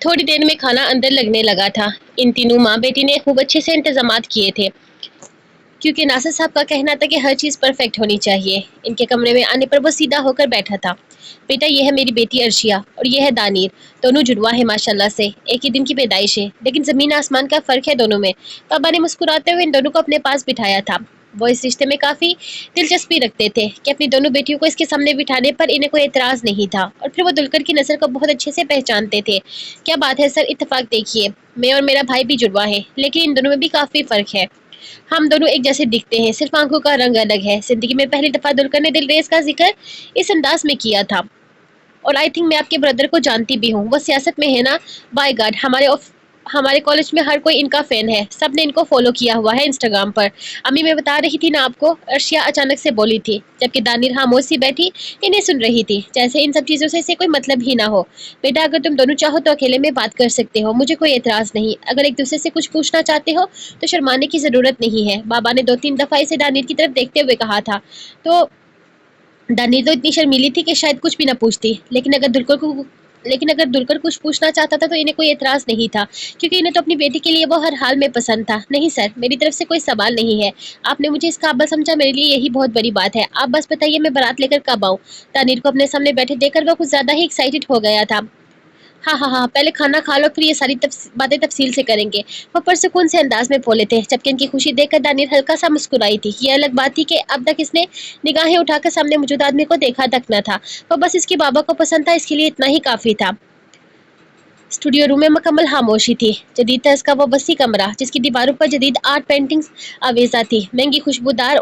थोड़ी देर में खाना अंदर लगने लगा था। इन तीनों माँ बेटी ने खूब अच्छे से इंतजामात किए थे, क्योंकि नासिर साहब का कहना था कि हर चीज़ परफेक्ट होनी चाहिए। इनके कमरे में आने पर वो सीधा होकर बैठा था। बेटा, ये है मेरी बेटी अर्शिया और ये है दानिर। दोनों जुड़वा है माशाल्लाह से, एक ही दिन की पैदाइश है, लेकिन ज़मीन आसमान का फ़र्क है दोनों में। पापा ने मुस्कुराते हुए इन दोनों को अपने पास बिठाया था। वो इस रिश्ते में काफ़ी दिलचस्पी रखते थे कि अपनी दोनों बेटियों को इसके सामने बिठाने पर इन्हें कोई एतराज़ नहीं था, और फिर वो दुलकर की नस्ल को बहुत अच्छे से पहचानते थे। क्या बात है सर, इत्तेफाक देखिए, मैं और मेरा भाई भी जुड़वा है, लेकिन इन दोनों में भी काफ़ी फ़र्क है। हम दोनों एक जैसे दिखते हैं, सिर्फ आंखों का रंग अलग है। जिंदगी में पहली दफा दुलकर ने दिल रेस का जिक्र इस अंदाज में किया था। और आई थिंक मैं आपके ब्रदर को जानती भी हूँ, वो सियासत में है ना। बाय गॉड, हमारे कॉलेज में हर कोई इनका फैन है, सब ने इनको फॉलो किया हुआ है इंस्टाग्राम पर। अम्मी मैं बता रही थी ना आपको, अर्शिया अचानक से बोली थी, जबकि दानिर खामोश सी बैठी इन्हें सुन रही थी, जैसे इन सब चीज़ों से इसे कोई मतलब ही ना हो। बेटा, अगर तुम दोनों चाहो तो अकेले में बात कर सकते हो, मुझे कोई एतराज़ नहीं। अगर एक दूसरे से कुछ पूछना चाहते हो तो शर्माने की ज़रूरत नहीं है। बाबा ने 2-3 दफ़ा इसे दानिर की तरफ देखते हुए कहा था। तो दानिर तो इतनी शर्मीली थी कि शायद कुछ भी ना पूछती, लेकिन अगर दुलकर कुछ पूछना चाहता था तो इन्हें कोई एतराज़ नहीं था, क्योंकि इन्हें तो अपनी बेटी के लिए वो हर हाल में पसंद था। नहीं सर, मेरी तरफ से कोई सवाल नहीं है। आपने मुझे इस काबिल समझा, मेरे लिए यही बहुत बड़ी बात है। आप बस बताइए मैं बारात लेकर कब आऊँ। दानिर को अपने सामने बैठे देखकर वो कुछ ज़्यादा ही एक्साइटेड हो गया था। हाँ हाँ हाँ, पहले खाना खा लो, फिर ये सारी बातें तफसील से करेंगे। वो पुरसुकून से अंदाज में बोले थे, जबकि इनकी खुशी देखकर दानिर हल्का सा मुस्कुराई थी। ये अलग बात थी कि अब तक इसने निगाहें उठाकर सामने मौजूद आदमी को देखा तक न था। वो बस इसके बाबा को पसंद था, इसके लिए इतना ही काफी था। स्टूडियो रूम में मुकम्मल खामोशी थी। जदीद तर्ज का वो वसी कमरा, जिसकी दीवारों पर जदीद आर्ट पेंटिंग्स आवेजा थी, महंगी खुशबूदार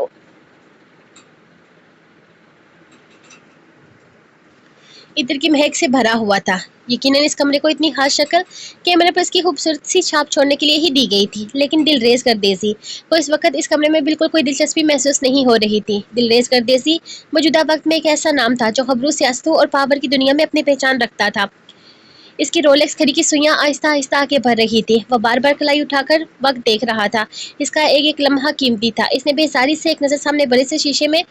इत्र की महक से भरा हुआ था। यकीनन इस कमरे को इतनी खास शक्ल कैमरे पर इसकी खूबसूरत सी छाप छोड़ने के लिए ही दी गई थी, लेकिन दिल रेज गर्देजी को इस वक्त इस कमरे में बिल्कुल कोई दिलचस्पी महसूस नहीं हो रही थी। दिल रेज गर्देजी मौजूदा वक्त में एक ऐसा नाम था जो खबरों, सियासतों और पावर की दुनिया में अपनी पहचान रखता था। इसकी रोलेक्स घड़ी की सुइयां आहिस्ता आहिस्ता आगे बढ़ रही थी। वह बार बार कलाई उठाकर वक्त देख रहा था। इसका एक एक लम्हा कीमती था। इसने बेसारी से एक नजर सामने बड़े से शीशे में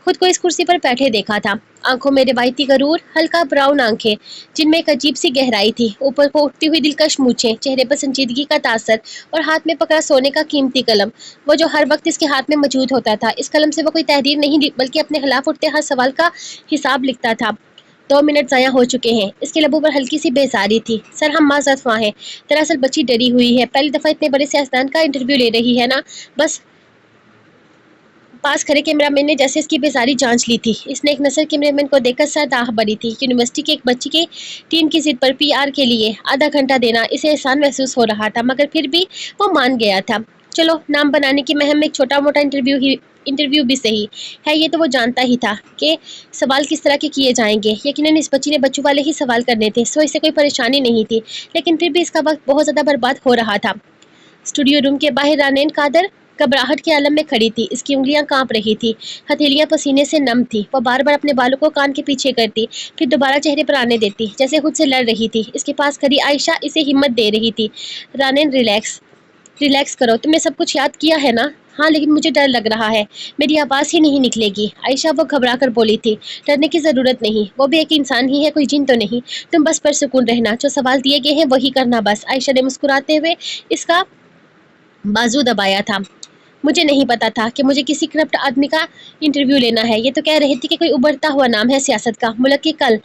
खुद को इस कुर्सी पर बैठे देखा था। आंखों में रिवायती गरूर, हल्का ब्राउन आंखें जिनमें एक अजीब सी गहराई थी, ऊपर को उठती हुई दिलकश मूछें, चेहरे पर संजीदगी का तासर, और हाथ में पकड़ा सोने का कीमती कलम, वो जो हर वक्त इसके हाथ में मौजूद होता था। इस कलम से वो कोई तहरीर नहीं बल्कि अपने खिलाफ उठते हर सवाल का हिसाब लिखता था। 2 मिनट ज़ाया हो चुके हैं। इसके लबों पर हल्की सी बेजारी थी। सर, हम माज़रत ख्वाह हैं। दरअसल बच्ची डरी हुई है, पहली दफ़ा इतने बड़े सियासतदान का इंटरव्यू ले रही है ना। बस पास खड़े कैमरामैन ने जैसे इसकी बेजारी जांच ली थी। इसने एक नजर कैमरामैन को देखकर सर दाह बड़ी थी। यूनिवर्सिटी की एक बच्ची की टीम की जिद पर पीआर के लिए आधा घंटा देना इसे एहसान महसूस हो रहा था, मगर फिर भी वो मान गया था। चलो, नाम बनाने की महम में एक छोटा मोटा इंटरव्यू भी सही है। ये तो वो जानता ही था कि सवाल किस तरह के किए जाएंगे। यकीनन इस बच्ची ने बच्चों वाले ही सवाल करने थे, सो इसे कोई परेशानी नहीं थी, लेकिन फिर भी इसका वक्त बहुत ज़्यादा बर्बाद हो रहा था। स्टूडियो रूम के बाहर रानेन कादर घबराहट के आलम में खड़ी थी। इसकी उंगलियां कांप रही थी, हथेलियां पसीने से नम थी। वो बार बार अपने बालों को कान के पीछे करती, फिर दोबारा चेहरे पर आने देती, जैसे खुद से लड़ रही थी। इसके पास खड़ी आयशा इसे हिम्मत दे रही थी। रानेन, रिलैक्स रिलैक्स करो, तुमने सब कुछ याद किया है ना। हाँ, लेकिन मुझे डर लग रहा है, मेरी आवाज़ ही नहीं निकलेगी। आयशा वो घबरा कर बोली थी। डरने की ज़रूरत नहीं, वो भी एक इंसान ही है, कोई जिन तो नहीं। तुम बस परसुकून रहना, जो सवाल दिए गए हैं वही करना बस। आयशा ने मुस्कुराते हुए इसका बाजू दबाया था। मुझे नहीं पता था कि मुझे किसी करप्ट आदमी का इंटरव्यू लेना है। ये तो कह रही थी कि कोई उभरता हुआ नाम है सियासत का, मुल्क की कल।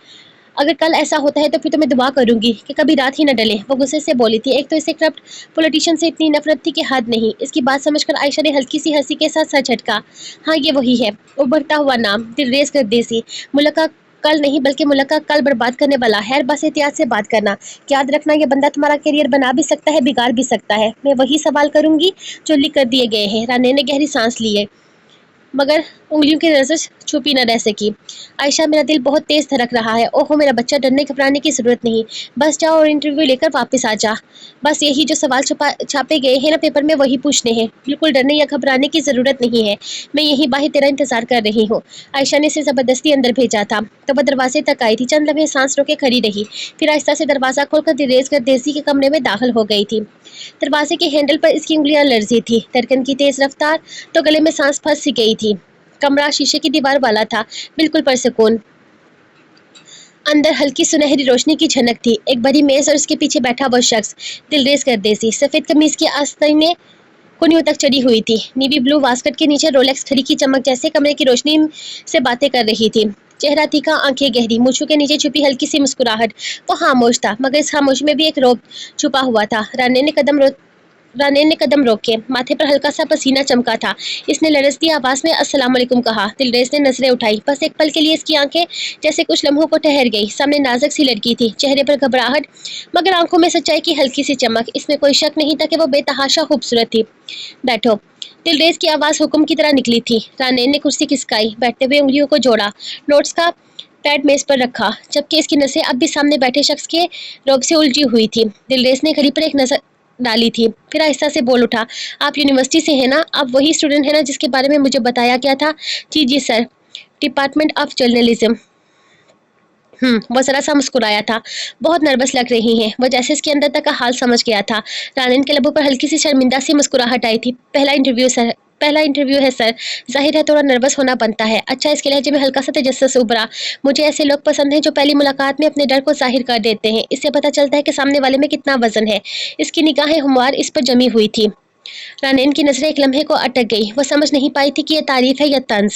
अगर कल ऐसा होता है तो फिर तो मैं दुआ करूंगी कि कभी रात ही न डले। वो गुस्से से बोली थी। एक तो इसे करप्ट पॉलिटिशियन से इतनी नफरत थी कि हद नहीं। इसकी बात समझकर आयशा ने हल्की सी हंसी के साथ सर झटका। हाँ, ये वही है, उभरता हुआ नाम, दिल रेस कर देसी, मुल्क का कल नहीं बल्कि मुल्क का कल बर्बाद करने वाला है। बस एहतियात से बात करना, याद रखना, ये बंदा तुम्हारा करियर बना भी सकता है, बिगाड़ भी सकता है। मैं वही सवाल करूंगी जो लिख कर दिए गए हैं। राने ने गहरी सांस ली है, मगर उंगलियों की नजर छुपी न रह सकी। आयशा, मेरा दिल बहुत तेज धड़क रहा है। ओहो मेरा बच्चा, डरने घबराने की जरूरत नहीं, बस जाओ और इंटरव्यू लेकर वापस आ जा। बस यही जो सवाल छापे गए हैं ना पेपर में, वही पूछने हैं। बिल्कुल डरने या घबराने की जरूरत नहीं है, मैं यही बाहर तेरा इंतजार कर रही हूँ। आयशा ने इसे जबरदस्ती अंदर भेजा था तो वह दरवाजे तक आई थी। चंद लम्हे सांस रोके खड़ी रही, फिर आहिस्ता से दरवाजा खोलकर दिरेज कर देसी के कमरे में दाखिल हो गई थी। दरवाजे के हैंडल पर इसकी उंगलियां लर्जी थी। धड़कन की तेज रफ्तार तो गले में सांस फंस सी गई थी। कमरा शीशे की दीवार वाला था, बिल्कुल परसुकून। اندر ہلکی سنہری روشنی کی جھنک تھی. ایک بڑی میز اور اس کے پیچھے بیٹھا وہ شخص دل ریز کر دے سی. سفید قمیض کی آستینیں کنیوں تک چڑھی ہوئی تھی. نیوی بلو واسکٹ کے نیچے رولیکس گھڑی کی چمک جیسے کمرے کی روشنی سے باتیں کر رہی تھی. چہرہ تیکھا، آنکھیں گہری، مونچھوں کے نیچے چھپی ہلکی سی مسکراہٹ. وہ خاموش تھا مگر اس خاموشی میں بھی ایک رعب چھپا ہوا تھا. رانین نے قدم روکے. ماتھے پر ہلکا سا پسینہ چمکا تھا. اس نے لرزتی آواز میں السلام علیکم کہا. دلریز نے نظریں اٹھائی. بس ایک پل کے لیے اس کی آنکھیں جیسے کچھ لمحوں کو ٹھہر گئی. سامنے نازک سی لڑکی تھی، چہرے پر گھبراہٹ مگر آنکھوں میں سچائی کی ہلکی سی چمک. اس میں کوئی شک نہیں تھا کہ وہ بے تحاشا خوبصورت تھی. بیٹھو. دلریز کی آواز حکم کی طرح نکلی تھی. رانین نے کرسی کھسکائی. بیٹھتے ہوئے انگلیوں کو جوڑا. نوٹس کا پیڈ میز پر رکھا جبکہ اس کی نسیں اب بھی سامنے بیٹھے شخص کے رعب سے الجھی ہوئی تھی. دلریز نے گھڑی پر ایک نظر ڈالی تھی، پھر آہستہ سے بول اٹھا. آپ یونیورسٹی سے ہیں نا؟ آپ وہی اسٹوڈنٹ ہیں نا جس کے بارے میں مجھے بتایا گیا تھا؟ جی سر، ڈپارٹمنٹ آف جرنلزم. وہ ذرا سا مسکرایا تھا. بہت نروس لگ رہی ہیں. وہ جیسے اس کے اندر تک کا حال سمجھ گیا تھا. رانین کے لبوں پر ہلکی سی شرمندہ سی مسکراہٹ آئی تھی. پہلا انٹرویو ہے سر. ظاہر ہے تھوڑا نروس ہونا بنتا ہے. اچھا. اس کے لہجے میں ہلکا سا تجسس ابھرا. مجھے ایسے لوگ پسند ہیں جو پہلی ملاقات میں اپنے ڈر کو ظاہر کر دیتے ہیں. اس سے پتہ چلتا ہے کہ سامنے والے میں کتنا وزن ہے. اس کی نگاہیں ہموار اس پر جمی ہوئی تھی. رانین کی نظریں ایک لمحے کو اٹک گئی. وہ سمجھ نہیں پائی تھی کہ یہ تعریف ہے یا طنز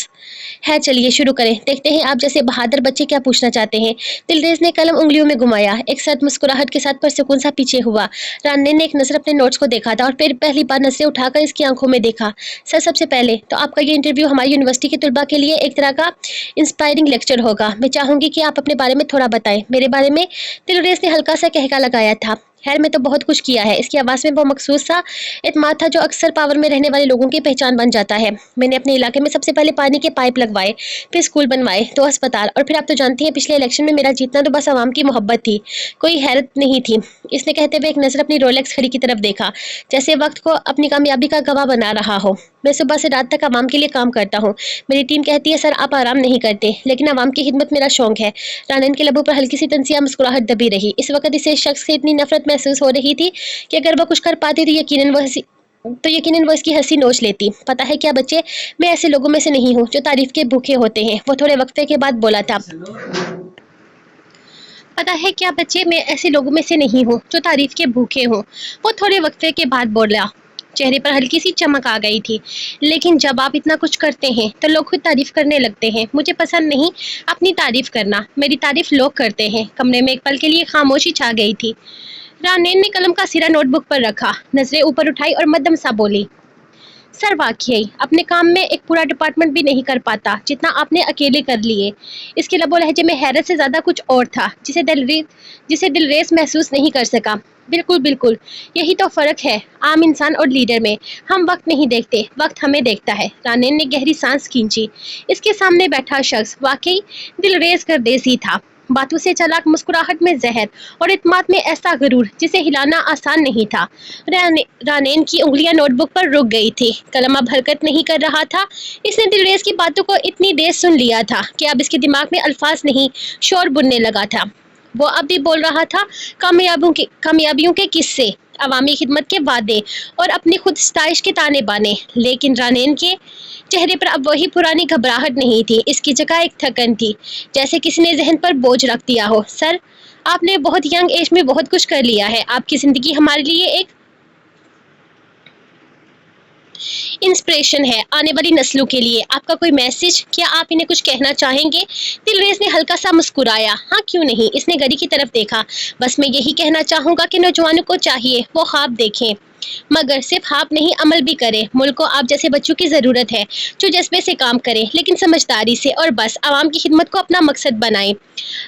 ہے. چلیے شروع کریں. دیکھتے ہیں آپ جیسے بہادر بچے کیا پوچھنا چاہتے ہیں. دلریز نے قلم انگلیوں میں گھمایا. ایک سرد مسکراہٹ کے ساتھ پرسکون سا پیچھے ہوا. رانین نے ایک نظر اپنے نوٹس کو دیکھا تھا اور پھر پہلی بار نظریں اٹھا کر اس کی آنکھوں میں دیکھا. سر، سب سے پہلے تو آپ کا یہ انٹرویو ہماری یونیورسٹی کے طلباء کے لیے ایک طرح کا انسپائرنگ لیکچر ہوگا. میں چاہوں گی کہ آپ اپنے بارے میں تھوڑا بتائیں. میرے بارے میں؟ دلریز نے ہلکا سا قہقہ لگایا تھا. خیر، میں تو بہت کچھ کیا ہے. اس کی آواز میں وہ مخصوص سا اعتماد تھا جو اکثر پاور میں رہنے والے لوگوں کی پہچان بن جاتا ہے. میں نے اپنے علاقے میں سب سے پہلے پانی کے پائپ لگوائے، پھر اسکول بنوائے، 2 اسپتال، اور پھر آپ تو جانتی ہیں پچھلے الیکشن میں میرا جیتنا تو بس عوام کی محبت تھی. کوئی حیرت نہیں تھی. اس نے کہتے ہوئے ایک نظر اپنی رولیکس گھڑی کی طرف دیکھا جیسے وقت کو اپنی کامیابی کا گواہ بنا رہا ہو. میں صبح سے رات تک عوام کے لیے کام کرتا ہوں. میری ٹیم کہتی ہے سر آپ آرام نہیں کرتے، لیکن عوام کی خدمت میرا شوق ہے. رانین کے لبوں پر ہلکی سی تنزیہ مسکراہٹ دبی رہی. اس وقت اسے اس شخص سے اتنی نفرت محسوس ہو رہی تھی کہ اگر وہ کچھ کر پاتی تو یقیناً وہ اس کی ہنسی نوچ لیتی. پتہ ہے کیا بچے، میں ایسے لوگوں میں سے نہیں ہوں جو تعریف کے بھوکے ہوتے ہیں. وہ تھوڑے وقفے کے بعد بولا تھا. پتہ ہے کیا بچے، میں ایسے لوگوں میں سے نہیں ہوں جو تعریف کے بھوکے ہوں. وہ تھوڑے وقفے کے بعد بولا. چہرے پر ہلکی سی چمک آ گئی تھی. لیکن جب آپ اتنا کچھ کرتے ہیں تو لوگ خود تعریف کرنے لگتے ہیں. مجھے پسند نہیں اپنی تعریف کرنا. میری تعریف لوگ کرتے ہیں. کمرے میں ایک پل کے لیے خاموشی چھا گئی تھی. رانین نے قلم کا سرا نوٹ بک پر رکھا، نظریں اوپر اٹھائی اور مدھم سا بولی. سر، واقعی اپنے کام میں ایک پورا ڈپارٹمنٹ بھی نہیں کر پاتا جتنا آپ نے اکیلے کر لیے. اس کے لب و لہجے میں حیرت سے زیادہ کچھ اور تھا جسے دلریز محسوس نہیں کر سکا. بالکل یہی تو فرق ہے عام انسان اور لیڈر میں. ہم وقت نہیں دیکھتے، وقت ہمیں دیکھتا ہے. رانین نے گہری سانس کھینچی. اس کے سامنے بیٹھا شخص واقعی دلریز کر دیسی تھا. باتوں سے چالاک، مسکراہٹ میں زہر اور اعتماد میں ایسا غرور جسے ہلانا آسان نہیں تھا. رانین کی انگلیاں نوٹ بک پر رک گئی تھی. قلم اب حرکت نہیں کر رہا تھا. اس نے دلریز کی باتوں کو اتنی دیر سن لیا تھا کہ اب اس کے دماغ میں الفاظ نہیں، شور بننے لگا تھا. وہ اب بھی بول رہا تھا کامیابیوں کے قصے، عوامی خدمت کے وعدے اور اپنی خود ستائش کے تانے بانے. لیکن رانین کے چہرے پر اب وہی پرانی گھبراہٹ نہیں تھی. اس کی جگہ ایک تھکن تھی، جیسے کسی نے ذہن پر بوجھ رکھ دیا ہو. سر، آپ نے بہت ینگ ایج میں بہت کچھ کر لیا ہے. آپ کی زندگی ہمارے لیے ایک انسپریشن ہے، آنے والی نسلوں کے لیے. آپ کا کوئی میسج؟ کیا آپ انہیں کچھ کہنا چاہیں گے؟ دلریز نے ہلکا سا مسکرایا. ہاں، کیوں نہیں. اس نے گھڑی کی طرف دیکھا. بس میں یہی کہنا چاہوں گا کہ نوجوانوں کو چاہیے وہ خواب دیکھیں، مگر صرف خواب نہیں، عمل بھی کرے. ملک کو آپ جیسے بچوں کی ضرورت ہے جو جذبے سے کام کریں لیکن سمجھداری سے، اور بس عوام کی خدمت کو اپنا مقصد بنائیں.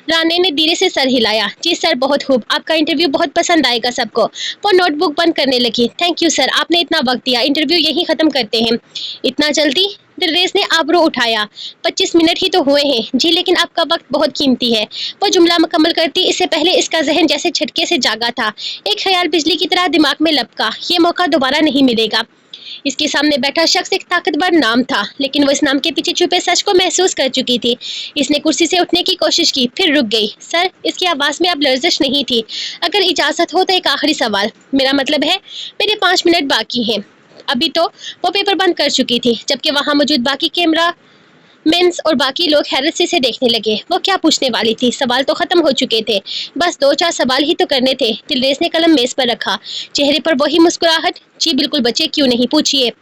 رانین نے دھیرے سے سر ہلایا. جی سر، بہت خوب. آپ کا انٹرویو بہت پسند آئے گا سب کو. وہ نوٹ بک بند کرنے لگی. تھینک یو سر، آپ نے اتنا وقت دیا. انٹرویو یہی ختم کرتے ہیں. اتنا جلدی؟ دلریز نے آبرو اٹھایا. 25 منٹ ہی تو ہوئے ہیں. جی لیکن آپ کا وقت بہت قیمتی ہے. وہ جملہ مکمل کرتی اس سے پہلے اس کا ذہن جیسے جھٹکے سے جاگا تھا. ایک خیال بجلی کی طرح دماغ میں لپکا. یہ موقع دوبارہ نہیں ملے گا. اس کے سامنے بیٹھا شخص ایک طاقتور نام تھا، لیکن وہ اس نام کے پیچھے چھپے سچ کو محسوس کر چکی تھی. اس نے کرسی سے اٹھنے کی کوشش کی، پھر رک گئی. سر، اس کی آواز میں اب لرزش نہیں تھی. اگر اجازت ہو تو ایک آخری سوال. میرا مطلب ہے میرے 5 منٹ باقی ہیں. ابھی تو وہ پیپر بند کر چکی تھی، جبکہ وہاں موجود باقی کیمرہ मेंस और बाकी लोग हैरत से इसे देखने लगे। वो क्या पूछने वाली थी, सवाल तो खत्म हो चुके थे, बस 2-4 सवाल ही तो करने थे। दिलरेज ने कलम मेज पर रखा, चेहरे पर वही मुस्कुराहट। जी बिल्कुल बच्चे, क्यों नहीं, पूछिए।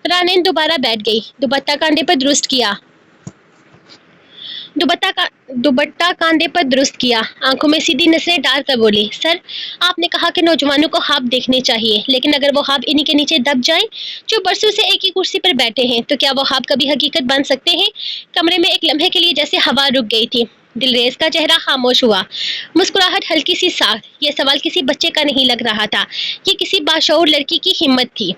रानैन दोबारा बैठ गई, दुपट्टा कांधे पर दुरुस्त किया, दुपट्टा कांधे पर दुरुस्त किया, आंखों में सीधी नजरें डालकर बोली, सर आपने कहा कि नौजवानों को ख्वाब देखने चाहिए, लेकिन अगर वो ख्वाब इन्हीं के नीचे दब जाएं जो बरसों से एक ही कुर्सी पर बैठे हैं, तो क्या वो ख्वाब कभी हकीकत बन सकते हैं? कमरे में एक लम्हे के लिए जैसे हवा रुक गई थी। दिलरेज का चेहरा खामोश हुआ, मुस्कुराहट हल्की सी साख। ये सवाल किसी बच्चे का नहीं लग रहा था, ये किसी बाशऊर लड़की की हिम्मत थी।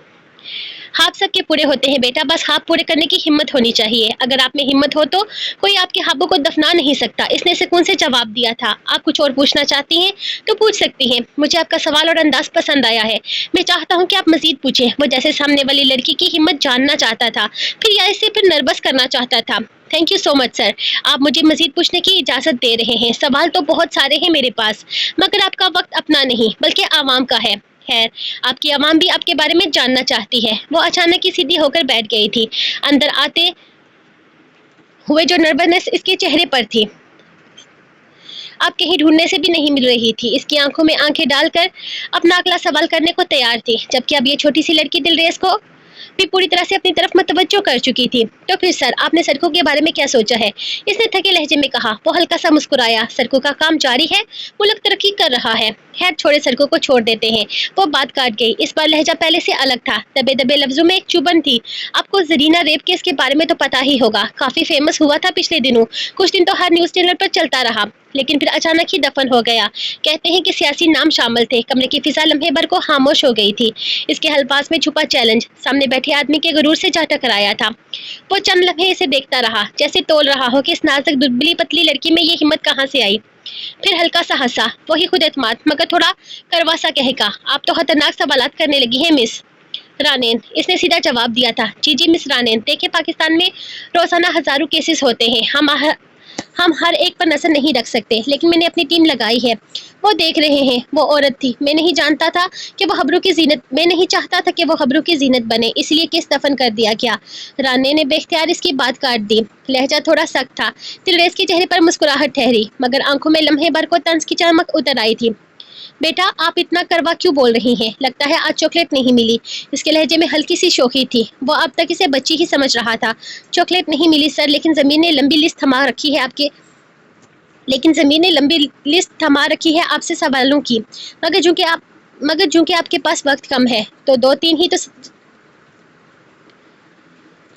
ख्वाब सबके पूरे होते हैं बेटा, बस ख्वाब पूरे करने की हिम्मत होनी चाहिए। अगर आप में हिम्मत हो तो कोई आपके ख्वाबों को दफना नहीं सकता। इसने सुकून से जवाब दिया था। आप कुछ और पूछना चाहती हैं तो पूछ सकती हैं। मुझे आपका सवाल और अंदाज पसंद आया है। मैं चाहता हूँ कि आप मजीद पूछें। वो जैसे सामने वाली लड़की की हिम्मत जानना चाहता था, फिर या इसे फिर नर्वस करना चाहता था। Thank you so much sir, आप मुझे मजीद पूछने की इजाज़त दे रहे हैं। सवाल तो बहुत सारे हैं मेरे पास, मगर आपका वक्त अपना नहीं बल्कि आवाम का है। खैर, आपकी आवाम भी आपके बारे में जानना चाहती है। वो अचानक ही सीधी होकर बैठ गई थी। अंदर आते हुए जो नर्वसनेस इसके चेहरे पर थी, अब कहीं ढूंढने से भी नहीं मिल रही थी। इसकी आंखों में आंखें डालकर अपना अगला सवाल करने को तैयार थी, जबकि अब ये छोटी सी लड़की दिलरेज को भी पूरी तरह से अपनी तरफ मतवज्जो कर चुकी थी। तो फिर सर, आपने सड़कों के बारे में क्या सोचा है? इसने थके लहजे में कहा। वो हल्का सा मुस्कुराया। सड़कों का काम जारी है, मुल्क तरक्की कर रहा है। खैर छोड़े, सड़कों को छोड़ देते हैं। वो बात काट गई। इस बार लहजा पहले से अलग था, दबे दबे लफ्जों में एक चुभन थी। आपको जरीना रेप केस के बारे में तो पता ही होगा, काफी फेमस हुआ था पिछले दिनों। कुछ दिन तो हर न्यूज चैनल पर चलता रहा, लेकिन फिर अचानक ही दफन हो गया। कहते हैं कि सियासी नाम शामिल थे। कमरे की फिजा लम्हे भर को खामोश हो गई थी। इसके अल्फाज में छुपा चैलेंज सामने बैठे आदमी के गुरूर से जा टकराया था। वो चंद लम्हे इसे देखता रहा, जैसे तोल रहा हो कि इस नाजुक दुबली पतली लड़की में ये हिम्मत कहाँ से आई। फिर हल्का सा हंसा, वही खुद एतमाद मगर थोड़ा करवा सा कहेगा, आप तो खतरनाक सवालात करने लगी हैं मिस रानैन। इसने सीधा जवाब दिया था। जी जी मिस रानैन, देखिए पाकिस्तान में रोजाना हजारों केसेस होते हैं। हम हर एक पर नजर नहीं रख सकते, लेकिन मैंने अपनी टीम लगाई है। वो देख रहे हैं। वो औरत थी, मैं नहीं चाहता था कि वो खबरों की जीनत बने, इसलिए केस दफन कर दिया गया। राने ने बेख्तियार इसकी बात काट दी। लहजा थोड़ा सख्त था। दिलरेज के चेहरे पर मुस्कुराहट ठहरी, मगर आंखों में लम्हे भर को तंज की चमक उतर आई थी। बेटा आप इतना करवा क्यों बोल रही हैं? लगता है आज चॉकलेट नहीं मिली। इसके लहजे में हल्की सी शोखी थी। वो अब तक इसे बच्ची ही समझ रहा था। चॉकलेट नहीं मिली सर, लेकिन ज़मीन ने लंबी लिस्ट थमा रखी है आपसे सवालों की। मगर चूंकि आपके पास वक्त कम है, तो 2-3 ही तो।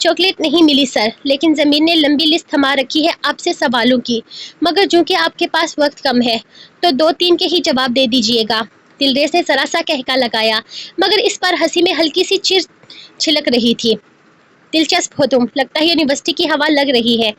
चॉकलेट नहीं मिली सर, लेकिन ज़मीन ने लंबी लिस्ट थमा रखी है आपसे सवालों की। मगर चूंकि आपके पास वक्त कम है, तो 2-3 के ही जवाब दे दीजिएगा। दिलरेज ने जरा सा कहका लगाया, मगर इस पर हंसी में हल्की सी चिर छिलक रही थी। दिलचस्प हो तुम, लगता है यूनिवर्सिटी की हवा लग रही है।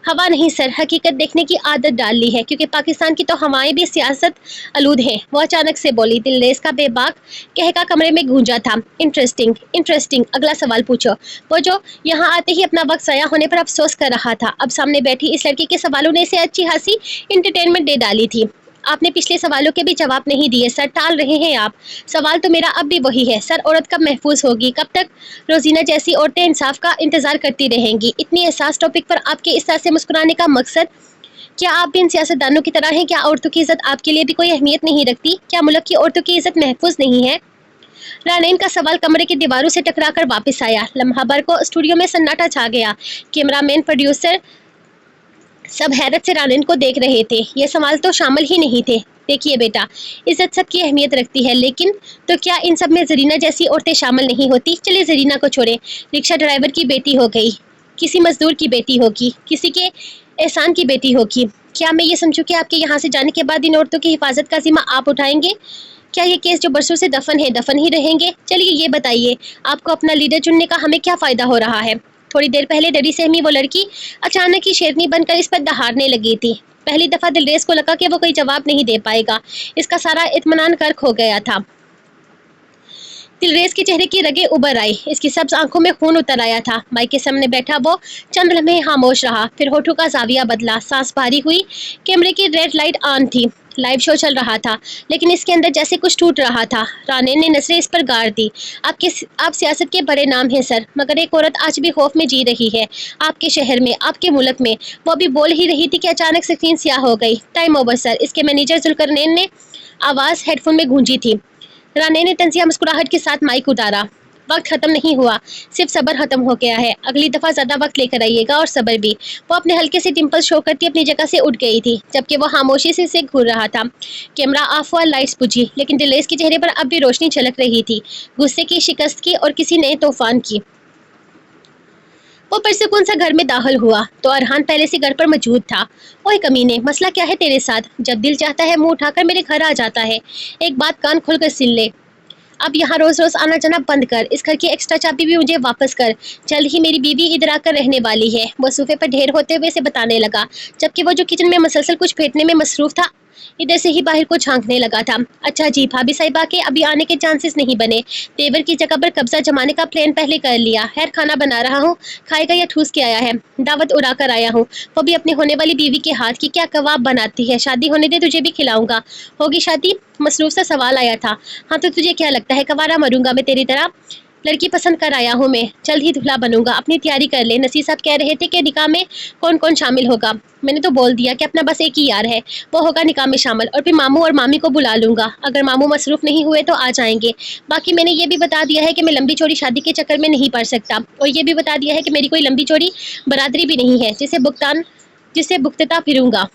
हवा नहीं सर, हकीकत देखने की आदत डाल ली है, क्योंकि पाकिस्तान की तो हवाएं भी सियासत आलूद हैं। वो अचानक से बोली। दिलरेज का बेबाक कहका कमरे में गूंजा था। इंटरेस्टिंग, अगला सवाल पूछो। वो जो यहाँ आते ही अपना वक्त ज़ाया होने पर अफसोस कर रहा था, अब सामने बैठी इस लड़की के सवालों ने इसे अच्छी खासी इंटरटेनमेंट दे डाली थी। आपने पिछले सवालों के भी जवाब नहीं दिए सर, टाल रहे हैं आप। सवाल तो मेरा अब भी वही है सर, औरत कब महफूज होगी? कब तक रोजीना जैसी औरतें इंसाफ का इंतजार करती रहेंगी? इतनी एहसास टॉपिक पर आपके इस तरह से मुस्कुराने का मकसद? क्या आप भी इन सियासतदानों की तरह हैं? क्या औरतों की इज्जत आपके लिए भी कोई अहमियत नहीं रखती? क्या मुल्क की औरतों की इज्जत महफूज नहीं है? रानैन का सवाल कमरे की दीवारों से टकरा कर वापस आया। लम्हा भर को स्टूडियो में सन्नाटा छा गया। कैमरामैन, प्रोड्यूसर सब हैरत से रानैन को देख रहे थे। ये सवाल तो शामिल ही नहीं थे। देखिए बेटा, इज्जत सबकी अहमियत रखती है, लेकिन तो क्या इन सब में जरीना जैसी औरतें शामिल नहीं होती? चलिए जरीना को छोड़े, रिक्शा ड्राइवर की बेटी हो गई, किसी मजदूर की बेटी होगी, किसी के एहसान की बेटी होगी। क्या मैं ये समझूं कि आपके यहाँ से जाने के बाद इन औरतों की हिफाजत का जिम्मा आप उठाएंगे? क्या ये केस जो बरसों से दफन है, दफन ही रहेंगे? चलिए ये बताइए, आपको अपना लीडर चुनने का हमें क्या फ़ायदा हो रहा है? थोड़ी देर पहले डरी सहमी वो लड़की अचानक ही शेरनी बनकर इस पर दहाड़ने लगी थी। पहली दफ़ा दिलरेज को लगा कि वो कोई जवाब नहीं दे पाएगा। इसका सारा इत्मीनान गर्क हो गया था। दिलरेज के चेहरे की रगें उभर आई, इसकी सब्ज आंखों में खून उतर आया था। माइक के सामने बैठा वो चंद लम्हे खामोश रहा, फिर होठों का जाविया बदला, सांस भारी हुई। कैमरे की रेड लाइट ऑन थी। लाइव शो चल रहा था, लेकिन इसके अंदर जैसे कुछ टूट रहा था। रानैन ने नजरें इस पर गाड़ दी। आप सियासत के बड़े नाम हैं सर, मगर एक औरत आज भी खौफ में जी रही है, आपके शहर में, आपके मुल्क में। वो अभी बोल ही रही थी कि अचानक स्क्रीन स्याह हो गई। टाइम ओवर सर, इसके मैनेजर जुल्करनैन ने आवाज़ हेडफोन में गूंजी थी। रानैन ने तंजिया मुस्कुराहट के साथ माइक उतारा। वक्त खत्म नहीं हुआ, सिर्फ सब्र खत्म हो गया है। अगली दफा ज्यादा वक्त लेकर आइएगा, और सब्र भी। वो अपने हल्के से डिंपल शो करती अपनी जगह से उठ गई थी, जबकि वो खामोशी से इसे घूर रहा था। कैमरा ऑफ हुआ, लाइट्स बुझी, लेकिन दिलेस के चेहरे पर अब भी रोशनी झलक रही थी, गुस्से की, शिकस्त की, और किसी नए तूफान की। वो परसुकून सा घर में दाखिल हुआ तो अरहान पहले से घर पर मौजूद था। ओए कमीने, मसला क्या है तेरे साथ? जब दिल चाहता है मुंह उठाकर मेरे घर आ जाता है। एक बात कान खोलकर सुन ले, अब यहाँ रोज रोज आना जाना बंद कर। इस घर की एक्स्ट्रा चाबी भी मुझे वापस कर। जल्द ही मेरी बीवी इधर आकर रहने वाली है। वो सोफे पर ढेर होते हुए से बताने लगा, जबकि वो जो किचन में मसलसल कुछ फेंटने में मसरूफ था, इधर से ही बाहर को झांकने लगा था। अच्छा जी, भाभी साहिबा के अभी आने के चांसेस नहीं बने। तेवर की जगह पर कब्जा जमाने का प्लान पहले कर लिया। खैर, खाना बना रहा हूँ, खाएगा या ठूस के आया है? दावत उड़ा कर आया हूँ, वो भी अपनी होने वाली बीवी के हाथ की। क्या कबाब बनाती है, शादी होने दे, तुझे भी खिलाऊंगा। होगी शादी? मसरूफ सा सवाल आया था। हाँ तो तुझे क्या लगता है कवारा मरूंगा मैं तेरी तरह? लड़की पसंद कर आया हूँ मैं, जल्द ही दूल्हा बनूंगा। अपनी तैयारी कर ले। नसीर साहब कह रहे थे कि निकाह में कौन कौन शामिल होगा। मैंने तो बोल दिया कि अपना बस एक ही यार है, वो होगा निकाह में शामिल, और फिर मामू और मामी को बुला लूंगा। अगर मामू मसरूफ नहीं हुए तो आ जाएंगे। बाकी मैंने ये भी बता दिया है कि मैं लंबी चौड़ी शादी के चक्कर में नहीं पड़ सकता, और ये भी बता दिया है कि मेरी कोई लंबी चौड़ी बरादरी भी नहीं है जिसे भुगतता फिरूंगा।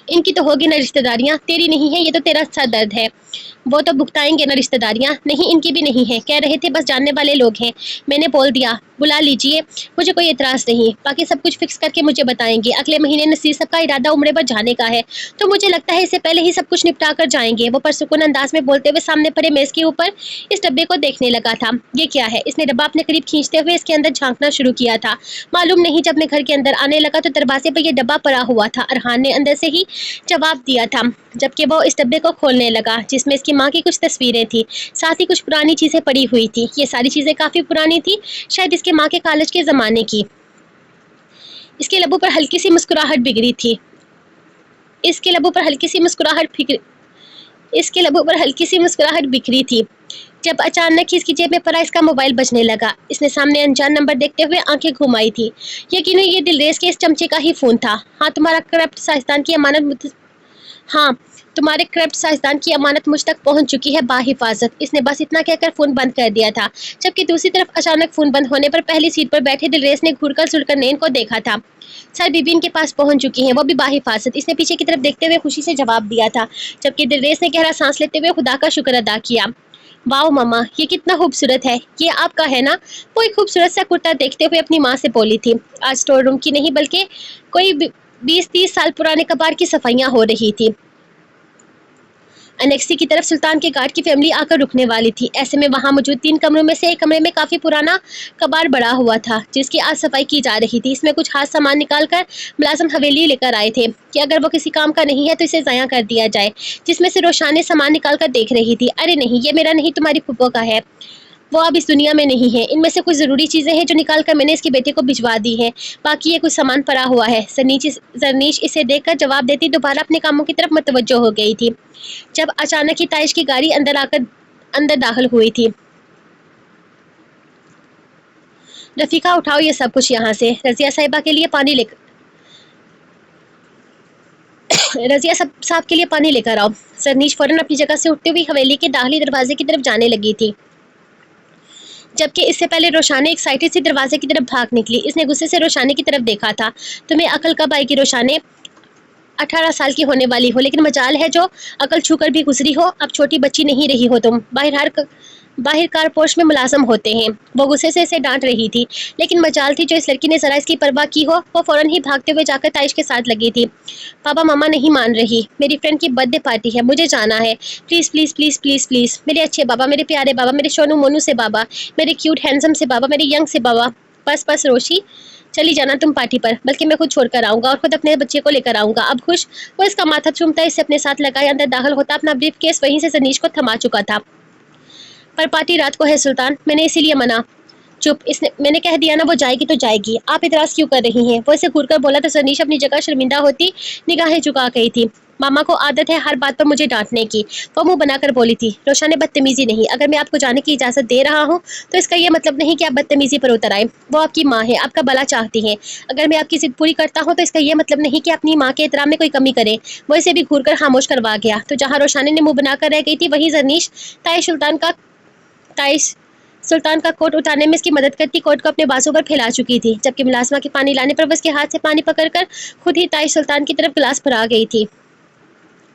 इनकी तो होगी ना रिश्तेदारियां, तेरी नहीं है, ये तो तेरा सा दर्द है। वो तो भुगताएंगे ना रिश्तेदारियां। नहीं, इनकी भी नहीं है, कह रहे थे बस जानने वाले लोग हैं। मैंने बोल दिया, बुला लीजिए, मुझे कोई एतराज नहीं। बाकी सब कुछ फिक्स करके मुझे बताएंगे। अगले महीने नसीर साहब का इरादा उम्रे पर जाने का है, तो मुझे लगता है इससे पहले ही सब कुछ निपटा कर जाएंगे। वो परसुकून अंदाज में बोलते हुए सामने पड़े मेज के ऊपर इस डब्बे को देखने लगा था। ये क्या है? इसने डब्बा अपने करीब खींचते हुए इसके अंदर झांकना शुरू किया था। मालूम नहीं, जब मैं घर के अंदर आने लगा तो दरवाजे पर यह डब्बा पड़ा हुआ था। अरहान ने अंदर से ही जवाब दिया था, जबकि वो इस डब्बे को खोलने लगा, जिसमें इसकी माँ की कुछ तस्वीरें थी, साथ ही कुछ पुरानी चीजें पड़ी हुई थी। ये सारी चीजें काफी पुरानी थी, शायद इसके माँ के कॉलेज के जमाने की। इसके लबों पर हल्की सी मुस्कुराहट बिगड़ी थी। इसके लबों पर हल्की सी मुस्कुराहट बिखरी थी, जब अचानक ही इसकी जेब में पड़ा इसका मोबाइल बजने लगा। इसने सामने अनजान नंबर देखते हुए आंखें घुमाई थी। यकीनन ये दिलरेज के इस चमचे का ही फोन था। हाँ, तुम्हारे करप्ट साइंसदान की अमानत मुझ तक पहुंच चुकी है बाहिफाजत। इसने बस इतना कहकर फोन बंद कर दिया था, जबकि दूसरी तरफ अचानक फोन बंद होने पर पहली सीट पर बैठे दिलरेज ने घूरकर जुल्करनैन को देखा था। सर, बीबी इनके पास पहुंच चुकी हैं, वो भी बाहिफाजत। इसने पीछे की तरफ देखते हुए खुशी से जवाब दिया था, जबकि दिलरेज ने गहरा सांस लेते हुए खुदा का शुक्र अदा किया। वाओ मम्मा, ये कितना खूबसूरत है। ये आपका है ना? वो एक खूबसूरत सा कुर्ता देखते हुए अपनी माँ से बोली थी। आज स्टोर रूम की नहीं बल्कि कोई 20-30 साल पुराने कबाड़ की सफाइयाँ हो रही थी। अनेक्सी की तरफ सुल्तान के गार्ड की फैमिली आकर रुकने वाली थी। ऐसे में वहां मौजूद 3 कमरों में से एक कमरे में काफी पुराना कबाड़ बड़ा हुआ था, जिसकी आज सफाई की जा रही थी। इसमें कुछ हाथ सामान निकालकर मुलाजिम हवेली लेकर आए थे कि अगर वो किसी काम का नहीं है तो इसे ज़ाया कर दिया जाए, जिसमें से रोशाने सामान निकाल कर देख रही थी। अरे नहीं, ये मेरा नहीं, तुम्हारी फुप्पो का है, वो अब इस दुनिया में नहीं है। इनमें से कुछ ज़रूरी चीज़ें हैं जो निकाल कर मैंने इसके बेटे को भिजवा दी हैं, बाकी ये कुछ सामान पड़ा हुआ है। जरनीश इसे देखकर जवाब देती दोबारा अपने कामों की तरफ मुतवज्जो हो गई थी, जब अचानक ही ताइश की गाड़ी अंदर दाखिल हुई थी। रफीका, उठाओ ये सब कुछ यहाँ से। रजिया साहिबा के लिए पानी लेकर रजिया साहब के लिए पानी लेकर आओ। जरनीश फौरन अपनी जगह से उठते हुए हवेली के दाखिली दरवाजे की तरफ जाने लगी थी, जबकि इससे पहले रोशाने एक्साइटेड से दरवाजे की तरफ भाग निकली। इसने गुस्से से रोशाने की तरफ देखा था। तुम्हें अकल कब आएगी रोशाने? 18 साल की होने वाली हो, लेकिन मजाल है जो अकल छूकर भी गुजरी हो। अब छोटी बच्ची नहीं रही हो तुम। बाहर कारपोश में मुलाजम होते हैं। वो गुस्से से इसे डांट रही थी, लेकिन मजाल थी जो इस लड़की ने जरा इसकी परवाह की हो। वो फौरन ही भागते हुए जाकर ताइश के साथ लगी थी। पापा मामा नहीं मान रही, मेरी फ्रेंड की बर्थडे पार्टी है, मुझे जाना है। Please please please please please, मेरे अच्छे बाबा, मेरे प्यारे बाबा, मेरे सोनू मोनू से बाबा, मेरे क्यूट हैंडसम से बाबा, मेरे यंग से बाबा। बस रोशी, चली जाना तुम पार्टी पर, बल्कि मैं खुद छोड़कर आऊँगा और खुद अपने बच्चे को लेकर आऊँगा। अब खुश? वो इसका माथा चूमता इसे अपने साथ लगाए अंदर दाखिल होता। अपना ब्रीफ केस वहीं से जरनीश को थमा चुका था। पर पार्टी रात को है सुल्तान, मैंने इसीलिए मना। चुप, इसने मैंने कह दिया ना वो जाएगी तो जाएगी, आप इतराज़ क्यों कर रही हैं? वो इसे घूरकर बोला तो जरनीश अपनी जगह शर्मिंदा होती निगाहें झुका गई थी। मामा को आदत है हर बात पर मुझे डांटने की। वो मुंह बनाकर बोली थी, रोशा ने बदतमीजी नहीं, अगर मैं आपको जाने की इजाजत दे रहा हूँ तो इसका ये मतलब नहीं कि आप बदतमीजी पर उतर आए। वो आपकी माँ है, आपका भला चाहती है। अगर मैं आपकी जिद पूरी करता हूँ तो इसका ये मतलब नहीं कि अपनी माँ के एहतराम में कोई कमी करे। वो इसे भी घूर कर खामोश करवा गया। तो जहाँ रोशानी ने मुंह बनाकर रह गई थी, वहीं जरनीश ताइश सुल्तान का कोट उतारने में इसकी मदद करती कोट को अपने बाजू पर फैला चुकी थी, जबकि मुलाजमा के पानी लाने पर वो उसके हाथ से पानी पकड़कर खुद ही ताइश सुल्तान की तरफ गिलास भरा गई थी।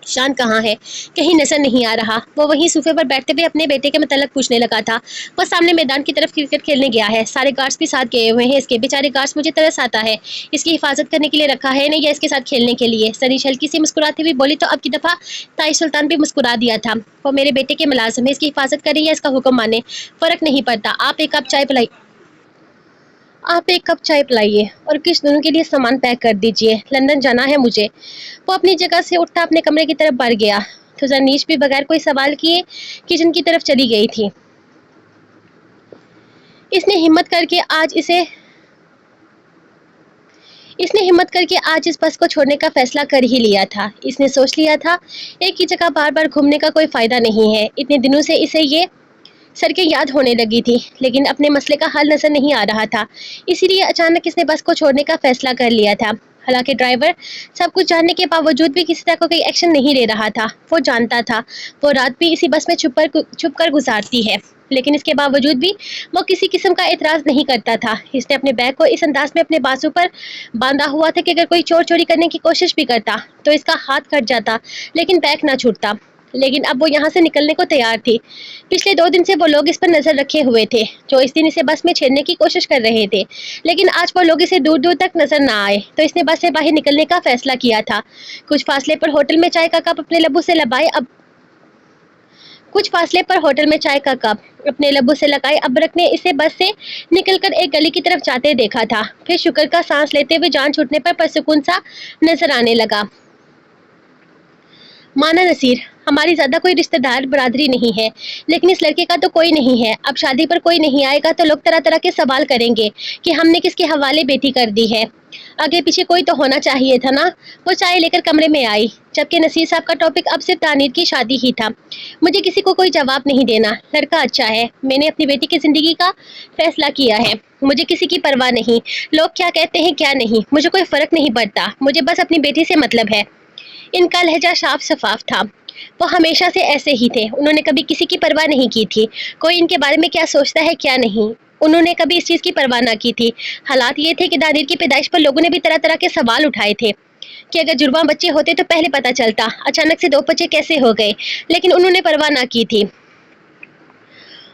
शान कहाँ है? कहीं नजर नहीं आ रहा। वो वहीं सोफे पर बैठते हुए अपने बेटे के मतलब पूछने लगा था। वो सामने मैदान की तरफ क्रिकेट खेलने गया है, सारे गार्ड्स भी साथ गए हुए हैं इसके। बेचारे गार्ड्स, मुझे तरस आता है। इसकी हिफाजत करने के लिए रखा है नहीं, या इसके साथ खेलने के लिए? सनीश हल्की सी मुस्कुराती हुई बोली। तो अब की दफा ताइश सुल्तान भी मुस्कुरा दिया था। वो मेरे बेटे के मुलाजिम है, इसकी हिफाजत करें या इसका हुक्म माने, फर्क नहीं पड़ता। आप एक कप चाय पिलाइए और किस दोनों के लिए सामान पैक कर दीजिए, लंदन जाना है मुझे। वो अपनी जगह से उठता अपने कमरे की तरफ बढ़ गया तो जरनीश भी बगैर कोई सवाल किए किचन की तरफ चली गई थी। इसने हिम्मत करके आज इसे इसने हिम्मत करके आज इस बस को छोड़ने का फैसला कर ही लिया था। इसने सोच लिया था एक ही जगह बार बार घूमने का कोई फायदा नहीं है। इतने दिनों से इसे ये सड़कें याद होने लगी थी, लेकिन अपने मसले का हल नजर नहीं आ रहा था। इसीलिए अचानक इसने बस को छोड़ने का फैसला कर लिया था। हालांकि ड्राइवर सब कुछ जानने के बावजूद भी किसी तरह का कोई एक्शन नहीं ले रहा था। वो जानता था वो रात भी इसी बस में छुप कर गुजारती है, लेकिन इसके बावजूद भी वो किसी किस्म का एतराज नहीं करता था। इसने अपने बैग को इस अंदाज में अपने बाजू पर बांधा हुआ था कि अगर कोई चोर चोरी करने की कोशिश भी करता तो इसका हाथ कट जाता, लेकिन बैग ना छूटता। लेकिन अब वो यहाँ से निकलने को तैयार थी। पिछले 2 दिन से वो लोग इस पर नजर रखे हुए थे, जो इस दिन इसे बस में छेड़ने की कोशिश कर रहे थे, लेकिन आज वो लोग इसे दूर दूर तक नजर ना आए तो इसने बस से बाहर निकलने का फैसला किया था। कुछ फासले पर होटल में चाय का कप अपने लबों से लगाए अबरक ने इसे बस से निकलकर एक गली की तरफ जाते देखा था। फिर शुक्र का सांस लेते हुए जान छूटने पर परसुकून सा नजर आने लगा। माना नसीर, हमारी ज्यादा कोई रिश्तेदार बरादरी नहीं है, लेकिन इस लड़के का तो कोई नहीं है। अब शादी पर कोई नहीं आएगा तो लोग तरह तरह के सवाल करेंगे कि हमने किसके हवाले बेटी कर दी है। आगे पीछे कोई तो होना चाहिए था ना। वो चाय लेकर कमरे में आई, जबकि नसीर साहब का टॉपिक अब सिर्फ तानीर की शादी ही था। मुझे किसी को कोई जवाब नहीं देना, लड़का अच्छा है, मैंने अपनी बेटी की जिंदगी का फैसला किया है। मुझे किसी की परवाह नहीं, लोग क्या कहते हैं क्या नहीं, मुझे कोई फर्क नहीं पड़ता। मुझे बस अपनी बेटी से मतलब है। इनका लहजा साफ शफाफ था। वो हमेशा से ऐसे ही थे। उन्होंने कभी किसी की परवाह नहीं की थी, कोई इनके बारे में क्या सोचता है क्या नहीं, उन्होंने कभी इस चीज़ की परवाह ना की थी। हालात ये थे कि दानिर की पैदाइश पर लोगों ने भी तरह तरह के सवाल उठाए थे कि अगर जुड़वा बच्चे होते तो पहले पता चलता, अचानक से 2 बच्चे कैसे हो गए, लेकिन उन्होंने परवाह ना की थी।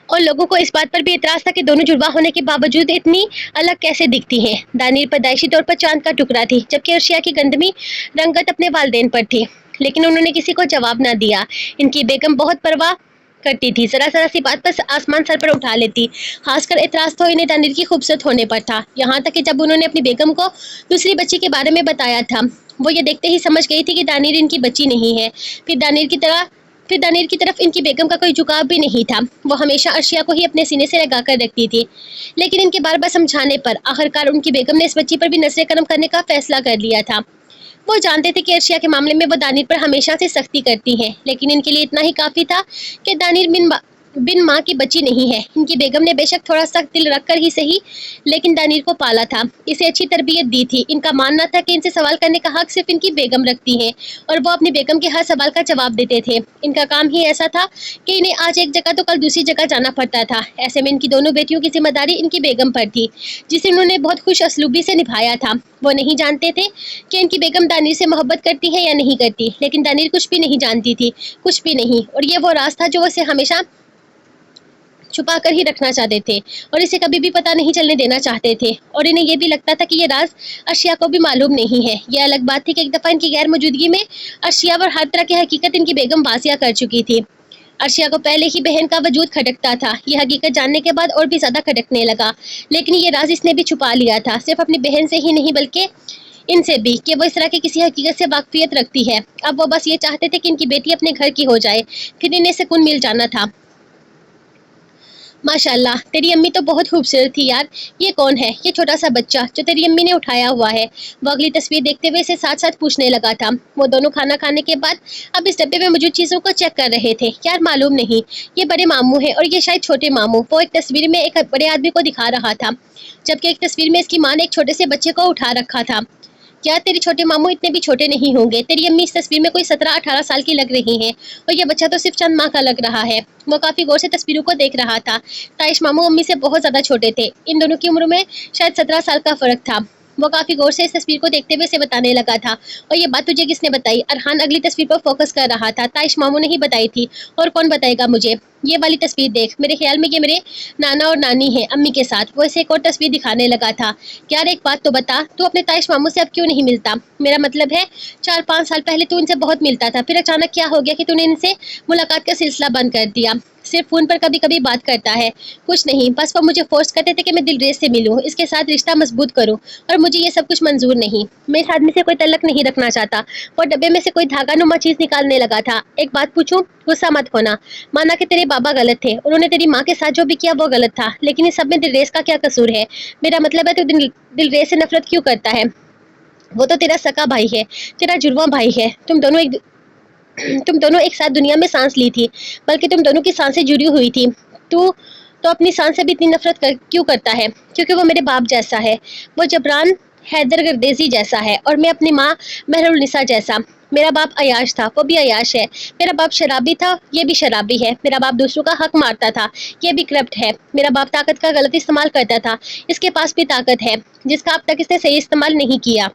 और लोगों को इस बात पर भी एतराज था कि दोनों जुड़वा होने के बावजूद इतनी अलग कैसे दिखती हैं। दानिर पैदाइशी तौर पर चांद का टुकड़ा थी, जबकि अर्शिया की गंदमी रंगत अपने वालिदैन पर थी, लेकिन उन्होंने किसी को जवाब ना दिया। इनकी बेगम बहुत परवाह करती थी, जरा जरा सी बात पर आसमान सर पर उठा लेती। खासकर एतराज तो इन्हें दानिर की खूबसूरत होने पर था। यहाँ तक कि जब उन्होंने अपनी बेगम को दूसरी बच्ची के बारे में बताया था, वो ये देखते ही समझ गई थी कि दानिर इनकी बच्ची नहीं है। फिर दानिर की तरफ इनकी बेगम का कोई झुकाव भी नहीं था। वो हमेशा अर्शिया को ही अपने सीने से लगा कर रखती थी, लेकिन इनके बार बार समझाने पर आखिरकार उनकी बेगम ने इस बच्ची पर भी नजर करम करने का फैसला कर लिया था। वो जानते थे कि अर्शिया के मामले में वो दानिर पर हमेशा से सख्ती करती हैं, लेकिन इनके लिए इतना ही काफ़ी था कि दानिर बिन माँ की बच्ची नहीं है। इनकी बेगम ने बेशक थोड़ा सख्त दिल रखकर ही सही, लेकिन दानिर को पाला था, इसे अच्छी तरबियत दी थी। इनका मानना था कि इनसे सवाल करने का हक सिर्फ इनकी बेगम रखती है और वो अपनी बेगम के हर सवाल का जवाब देते थे। इनका काम ही ऐसा था कि इन्हें आज एक जगह तो कल दूसरी जगह जाना पड़ता था। ऐसे में इनकी दोनों बेटियों की जिम्मेदारी इनकी बेगम पर थी, जिसे उन्होंने बहुत खुश असलूबी से निभाया था। वो नहीं जानते थे कि इनकी बेगम दानिर से मोहब्बत करती है या नहीं करती, लेकिन दानिर कुछ भी नहीं जानती थी, कुछ भी नहीं। और ये वो राज था जो उसे हमेशा छुपा कर ही रखना चाहते थे और इसे कभी भी पता नहीं चलने देना चाहते थे। और इन्हें यह भी लगता था कि ये राज अर्शिया को भी मालूम नहीं है। यह अलग बात थी कि एक दफ़ा इनकी गैर मौजूदगी में अर्शिया पर हर तरह की हकीकत इनकी बेगम वासिया कर चुकी थी। अर्शिया को पहले ही बहन का वजूद खटकता था, यह हकीकत जानने के बाद और भी ज़्यादा खटकने लगा, लेकिन ये राज इसने भी छुपा लिया था, सिर्फ अपनी बहन से ही नहीं बल्कि इनसे भी, कि वो इस तरह की किसी हकीकत से वाकफियत रखती है। अब वो बस ये चाहते थे कि इनकी बेटी अपने घर की हो जाए, फिर इन्हें सुकून मिल जाना था। माशाल्लाह, तेरी अम्मी तो बहुत खूबसूरत थी यार। ये कौन है, ये छोटा सा बच्चा जो तेरी अम्मी ने उठाया हुआ है? वो अगली तस्वीर देखते हुए इसे साथ साथ पूछने लगा था। वो दोनों खाना खाने के बाद अब इस डब्बे में मौजूद चीजों को चेक कर रहे थे। यार मालूम नहीं, ये बड़े मामू है और ये शायद छोटे मामू। वो एक तस्वीर में एक बड़े आदमी को दिखा रहा था, जबकि एक तस्वीर में इसकी माँ ने एक छोटे से बच्चे को उठा रखा था। यार तेरे छोटे मामू इतने भी छोटे नहीं होंगे। तेरी अम्मी इस तस्वीर में कोई 17-18 साल की लग रही है और ये बच्चा तो सिर्फ चंद माह का लग रहा है। वो काफी गौर से तस्वीरों को देख रहा था। ताइश मामू अम्मी से बहुत ज्यादा छोटे थे। इन दोनों की उम्र में शायद 17 साल का फर्क था। वो काफी गौर से इस तस्वीर को देखते हुए इसे बताने लगा था। और ये बात तुझे किसने बताई? अरहान अगली तस्वीर पर फोकस कर रहा था। ताइश मामू ने ही बताई थी, और कौन बताएगा मुझे? ये वाली तस्वीर देख, मेरे ख्याल में ये मेरे नाना और नानी है अम्मी के साथ। वो इसे एक और तस्वीर दिखाने लगा था। यार एक बात तो बता, तू अपने ताइश मामू से अब क्यों नहीं मिलता? मेरा मतलब है 4-5 साल पहले तू इनसे बहुत मिलता था, फिर अचानक क्या हो गया कि तूने इनसे मुलाकात का सिलसिला बंद कर दिया? सिर्फ फोन पर कभी कभी बात करता है। कुछ नहीं, बस वो मुझे फोर्स करते थे कि मैं दिलरेज से मिलूं, इसके साथ रिश्ता मजबूत करूं, और मुझे ये सब कुछ मंजूर नहीं। मैं इस आदमी से कोई तल्लक नहीं रखना चाहता। वो डब्बे में से कोई धागा नुमा चीज निकालने लगा था। एक बात पूछूं, गुस्सा मत होना। माना कि तेरे बाबा गलत थे, उन्होंने तेरी माँ के साथ जो भी किया वो गलत था, लेकिन इस सब में दिलरेज का क्या कसूर है? मेरा मतलब है तू दिलरेज से नफरत क्यों करता है? वो तो तेरा सका भाई है, तेरा जुड़वा भाई है। तुम दोनों एक साथ दुनिया में सांस ली थी, बल्कि तुम दोनों की सांसें जुड़ी हुई थी। तू तो अपनी सांस से भी इतनी नफरत क्यों करता है? क्योंकि वो मेरे बाप जैसा है। वो जबरान हैदर गर्देजी जैसा है, और मैं अपनी माँ महरुलनिसा जैसा। मेरा बाप अयाश था, वो भी अयाश है। मेरा बाप शराबी था, ये भी शराबी है। मेरा बाप दूसरों का हक मारता था, ये भी करप्ट है। मेरा बाप ताकत का गलत इस्तेमाल करता था, इसके पास भी ताकत है, जिसका अब तक इसने सही इस्तेमाल नहीं किया।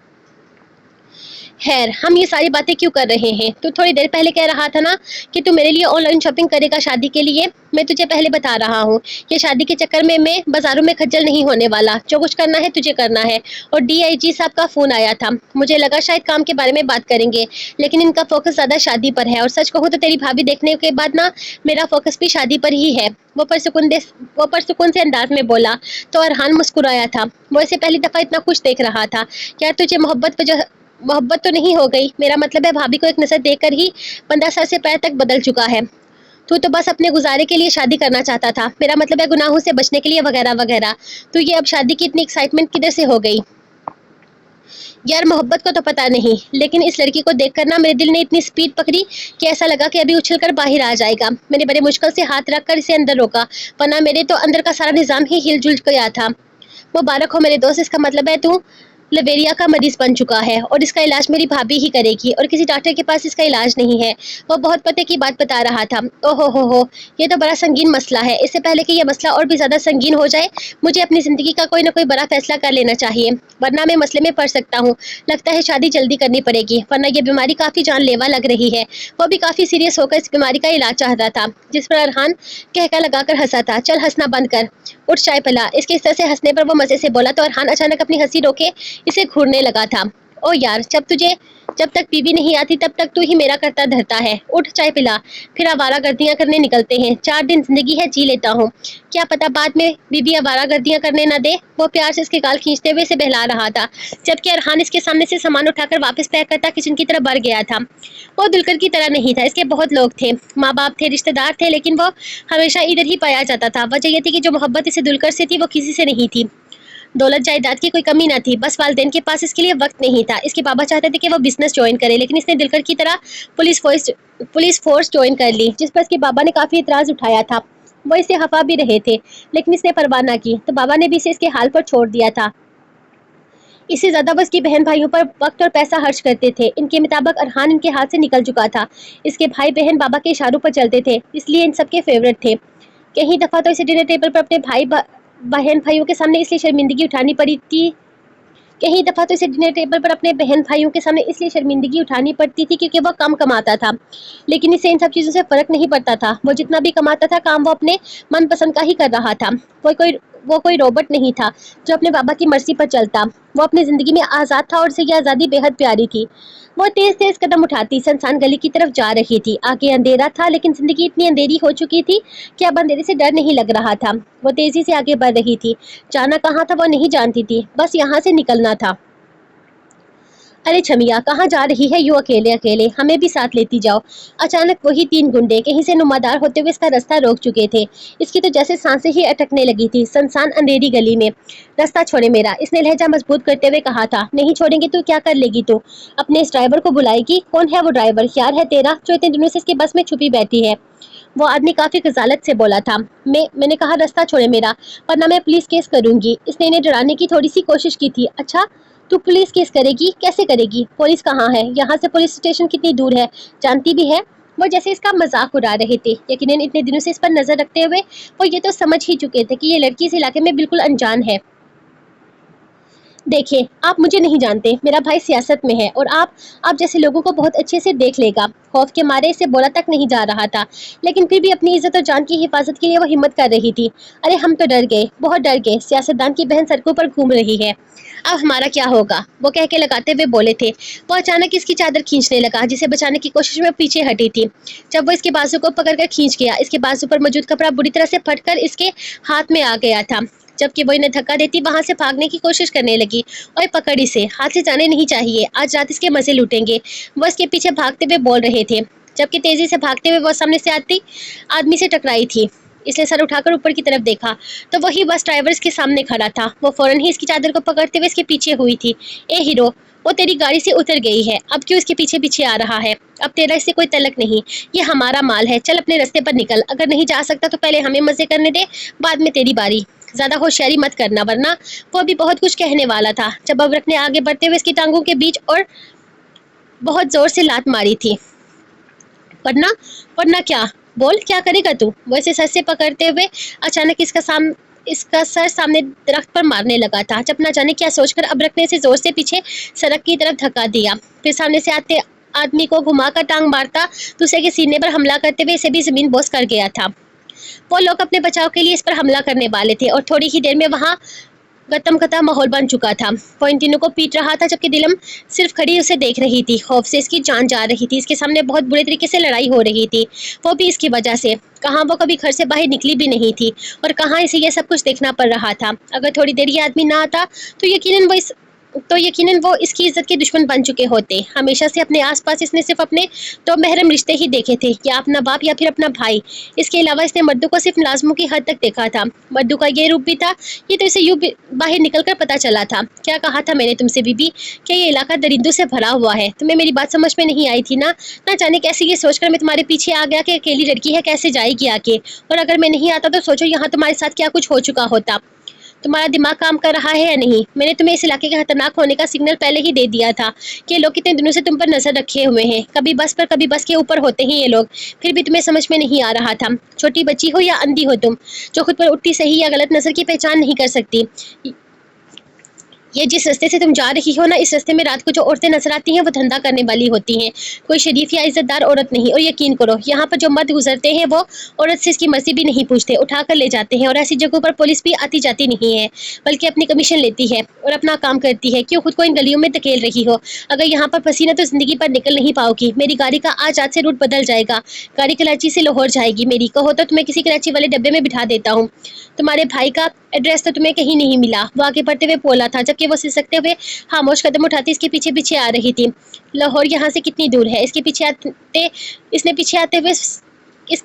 खैर, हम ये सारी बातें क्यों कर रहे हैं? तू थोड़ी देर पहले कह रहा था ना कि तू मेरे लिए ऑनलाइन शॉपिंग करेगा शादी के लिए। मैं तुझे पहले बता रहा हूँ, ये शादी के चक्कर में मैं बाजारों में खज्जल नहीं होने वाला। जो कुछ करना है तुझे करना है। और डीआईजी साहब का फोन आया था, मुझे लगा शायद काम के बारे में बात करेंगे, लेकिन इनका फोकस ज्यादा शादी पर है। और सच कहूँ तो तेरी भाभी देखने के बाद ना, मेरा फोकस भी शादी पर ही है। वो परसुकून से अंदाज में बोला तो अरहान मुस्कुराया था। वो इसे पहली दफा इतना खुश देख रहा था। यार तुझे मोहब्बत तो नहीं हो गई? मेरा मतलब है भाभी को एक नजर देकर ही बंदा सर से पैर तक बदल चुका है। तू तो बस अपने गुजारे के लिए शादी करना चाहता था, मेरा मतलब है गुनाहों से बचने के लिए, वगैरह वगैरह। तो ये अब शादी की इतनी एक्साइटमेंट किधर से हो गई? यार मोहब्बत को तो पता नहीं, लेकिन इस लड़की को देखकर ना मेरे दिल ने इतनी स्पीड पकड़ी कि ऐसा लगा कि अभी उछलकर बाहर आ जाएगा। मैंने बड़े मुश्किल से हाथ रखकर इसे अंदर रोका, वरना मेरे तो अंदर का सारा निजाम ही हिल-जुल गया था। मुबारक हो मेरे दोस्त, इसका मतलब है तू लवेरिया का मरीज बन चुका है, और इसका इलाज मेरी भाभी ही करेगी, और किसी डॉक्टर के पास इसका इलाज नहीं है। वो बहुत पते की बात बता रहा था। ओहो हो, ये तो बड़ा संगीन मसला है। इससे पहले कि यह मसला और भी ज्यादा संगीन हो जाए, मुझे अपनी जिंदगी का कोई ना कोई बड़ा फैसला कर लेना चाहिए, वरना मैं मसले में पड़ सकता हूँ। लगता है शादी जल्दी करनी पड़ेगी, वरना ये बीमारी काफी जानलेवा लग रही है। वो भी काफी सीरियस होकर इस बीमारी का इलाज चाहता था, जिस पर अरहान कहका लगाकर हंसा था। चल हंसना बंद कर, उठ चाय पिला। इसके इस तरह से हंसने पर वो मजे से बोला तो अरहान अचानक अपनी हंसी रोके इसे घूरने लगा था। ओ यार, जब तक बीवी नहीं आती तब तक तू ही मेरा करता धरता है। उठ चाय पिला, फिर आवारागर्दियां करने निकलते हैं। 4 दिन जिंदगी है, जी लेता हूँ। क्या पता बाद में बीवी आवारागर्दियां करने न दे। वो प्यार से इसके गाल खींचते हुए इसे बहला रहा था, जबकि अरहान इसके सामने से सामान उठाकर वापस पैक करता किचन की तरफ बढ़ गया था। वो दुलकर की तरह नहीं था, इसके बहुत लोग थे, माँ बाप थे, रिश्तेदार थे, लेकिन वो हमेशा इधर ही पाया जाता था। वजह यह थी कि जो मोहब्बत इसे दुलकर से थी वो किसी से नहीं थी। दौलत जायदाद की कोई कमी न थी, बस वालिदैन के पास इसके लिए वक्त नहीं था। इसके बाबा चाहते थे कि वो बिजनेस ज्वाइन करे, लेकिन इसने दिलकर की तरह पुलिस फोर्स ज्वाइन कर ली, जिस पर इसके बाबा ने काफी इतराज उठाया था। वो इसे हफा भी रहे थे, लेकिन इसने परवाह न की, तो बाबा ने भी इसे इसके हाल पर छोड़ दिया था। इससे ज्यादा वो इसके बहन भाइयों पर वक्त और पैसा खर्च करते थे। इनके मुताबिक अरहान इनके हाथ से निकल चुका था। इसके भाई बहन बाबा के इशारों पर चलते थे, इसलिए इन सबके फेवरेट थे। कई दफा तो इसे डिनर टेबल पर अपने बहन भाइयों के सामने इसलिए शर्मिंदगी उठानी पड़ी थी कई दफा तो इसे डिनर टेबल पर अपने बहन भाइयों के सामने इसलिए शर्मिंदगी उठानी पड़ती थी क्योंकि वह कम कमाता था, लेकिन इसे इन सब चीजों से फर्क नहीं पड़ता था। वो जितना भी कमाता था, काम वो अपने मनपसंद का ही कर रहा था। वो कोई रोबोट नहीं था जो अपने बाबा की मर्जी पर चलता। वो अपनी जिंदगी में आजाद था, और उसे ये आजादी बेहद प्यारी थी। वो तेज तेज कदम उठाती सुनसान गली की तरफ जा रही थी। आगे अंधेरा था, लेकिन जिंदगी इतनी अंधेरी हो चुकी थी कि अब अंधेरे से डर नहीं लग रहा था। वो तेजी से आगे बढ़ रही थी, जाना कहाँ था वो नहीं जानती थी, बस यहाँ से निकलना था। अरे छमिया, कहाँ जा रही है यूं अकेले अकेले, हमें भी साथ लेती जाओ। अचानक वही तीन गुंडे कहीं से नुमादार होते हुए इसका रास्ता रोक चुके थे। इसकी तो जैसे सांसें ही अटकने लगी थी। सुनसान अंधेरी गली में। रास्ता छोड़े मेरा, इसने लहजा मजबूत करते हुए कहा था। नहीं छोड़ेंगे तो क्या कर लेगी तू? अपने इस ड्राइवर को बुलाएगी? कौन है वो ड्राइवर? यार है तेरा, जो इतने दिनों से इसके बस में छुपी बैठी है? वो आदमी काफी खजालत से बोला था। मैंने कहा रास्ता छोड़े मेरा, वरना मैं पुलिस केस करूंगी। इसने इन्हें डराने की थोड़ी सी कोशिश की थी। अच्छा, तू पुलिस केस करेगी? कैसे करेगी? पुलिस कहाँ है? यहाँ से पुलिस स्टेशन कितनी दूर है जानती भी है? वो जैसे इसका मजाक उड़ा रहे थे। यकीनन इतने दिनों से इस पर नजर रखते हुए वो ये तो समझ ही चुके थे कि ये लड़की इस इलाके में बिल्कुल अनजान है। देखिए, आप मुझे नहीं जानते, मेरा भाई सियासत में है और आप जैसे लोगों को बहुत अच्छे से देख लेगा। खौफ के मारे इसे बोला तक नहीं जा रहा था, लेकिन फिर भी अपनी इज्जत और जान की हिफाजत के लिए वो हिम्मत कर रही थी। अरे हम तो डर गए, बहुत डर गए। सियासतदान की बहन सड़कों पर घूम रही है, अब हमारा क्या होगा? वो कह के लगाते हुए बोले थे। वो अचानक इसकी चादर खींचने लगा, जिसे बचाने की कोशिश में पीछे हटी थी। जब वो इसके बाजू को पकड़कर खींच गया, इसके बाजू पर मौजूद कपड़ा बुरी तरह से फटकर इसके हाथ में आ गया था। जबकि वो इन्हें धक्का देती वहां से भागने की कोशिश करने लगी। और पकड़ इसे, हाथ से जाने नहीं चाहिए, आज रात इसके मजे लूटेंगे। वो इसके पीछे भागते हुए बोल रहे थे, जबकि तेजी से भागते हुए वो सामने से आती आदमी से टकराई थी। इसने सर उठाकर ऊपर की तरफ देखा तो वही बस ड्राइवर इसके सामने खड़ा था। वो फौरन ही इसकी चादर को पकड़ते हुए इसके पीछे हुई थी। ए हीरो, वो तेरी गाड़ी से उतर गई है, अब क्यों इसके पीछे पीछे आ रहा है? अब तेरा इससे कोई तलक नहीं, ये हमारा माल है। चल अपने रास्ते पर निकल, अगर नहीं जा सकता तो पहले हमें मजे करने दे, बाद में तेरी बारी। ज्यादा होशियारी मत करना, वरना। वो अभी बहुत कुछ कहने वाला था जब अबरक ने आगे बढ़ते हुए इसकी टांगों के बीच और बहुत जोर से लात मारी थी। वरना? वरना क्या? बोल, क्या करेगा तू? वो इसे सर से पकड़ते हुए अचानक इसका सर सामने दरख्त पर मारने लगा था। जब न जाने क्या सोचकर अबरक ने इसे जोर से पीछे सड़क की तरफ धक्का दिया। फिर सामने से आते आदमी को घुमाकर टांग मारता दूसरे के सीने पर हमला करते हुए इसे भी जमीन बोस कर गया था। वो लोग अपने बचाव के लिए इस पर हमला करने वाले थे और थोड़ी ही देर में वहां गतमगता माहौल बन चुका था। वो इन तीनों को पीट रहा था, जबकि दिलम सिर्फ खड़ी उसे देख रही थी। खौफ से इसकी जान जा रही थी। इसके सामने बहुत बुरे तरीके से लड़ाई हो रही थी, वो भी इसकी वजह से। कहाँ वो कभी घर से बाहर निकली भी नहीं थी और कहाँ इसे ये सब कुछ देखना पड़ रहा था। अगर थोड़ी देर ये आदमी ना आता तो यकीनन वो इसकी इज्जत के दुश्मन बन चुके होते। हमेशा से अपने आसपास इसने सिर्फ अपने तो महरम रिश्ते ही देखे थे, या अपना बाप या फिर अपना भाई। इसके अलावा इसने मर्दों को सिर्फ मुलाजमों की हद तक देखा था। मर्दों का ये रूप भी था, ये तो इसे यूं बाहर निकलकर पता चला था। क्या कहा था मैंने तुमसे बीबी, कि ये इलाका दरिंदों से भरा हुआ है? तुम्हें मेरी बात समझ में नहीं आई थी ना? ना जाने कैसे ये सोचकर मैं तुम्हारे पीछे आ गया कि अकेली लड़की है, कैसे जाएगी आके। और अगर मैं नहीं आता तो सोचो यहाँ तुम्हारे साथ क्या कुछ हो चुका होता। तुम्हारा दिमाग काम कर रहा है या नहीं? मैंने तुम्हें इस इलाके के खतरनाक होने का सिग्नल पहले ही दे दिया था कि लोग कितने दिनों से तुम पर नजर रखे हुए हैं। कभी बस पर कभी बस के ऊपर होते हैं ये लोग, फिर भी तुम्हें समझ में नहीं आ रहा था। छोटी बच्ची हो या अंधी हो तुम, जो खुद पर उठती सही या गलत नजर की पहचान नहीं कर सकती। ये जिस रास्ते से तुम जा रही हो ना, इस रास्ते में रात को जो औरतें नजर आती हैं वो धंधा करने वाली होती हैं, कोई शरीफ या इज्जतदार औरत नहीं। और यकीन करो, यहाँ पर जो मर्द गुजरते हैं वो औरत से इसकी मर्जी भी नहीं पूछते, उठा कर ले जाते हैं। और ऐसी जगहों पर पुलिस भी आती जाती नहीं है, बल्कि अपनी कमीशन लेती है और अपना काम करती है। क्यों खुद को इन गलियों में धकेल रही हो? अगर यहाँ पर फंसी ना तो जिंदगी पर निकल नहीं पाओगी। मेरी गाड़ी का आज से रूट बदल जाएगा। गाड़ी कराची से लाहौर जाएगी मेरी। कहो तो तुम्हें किसी कराची वाले डब्बे में बिठा देता हूँ। तुम्हारे भाई का एड्रेस तो तुम्हें कहीं नहीं मिला, वो आगे बढ़ते हुए बोला था, जबकि वो सिसकते हुए खामोश कदम उठाती इसके पीछे पीछे आ रही थी। लाहौर यहाँ से कितनी दूर है? इसने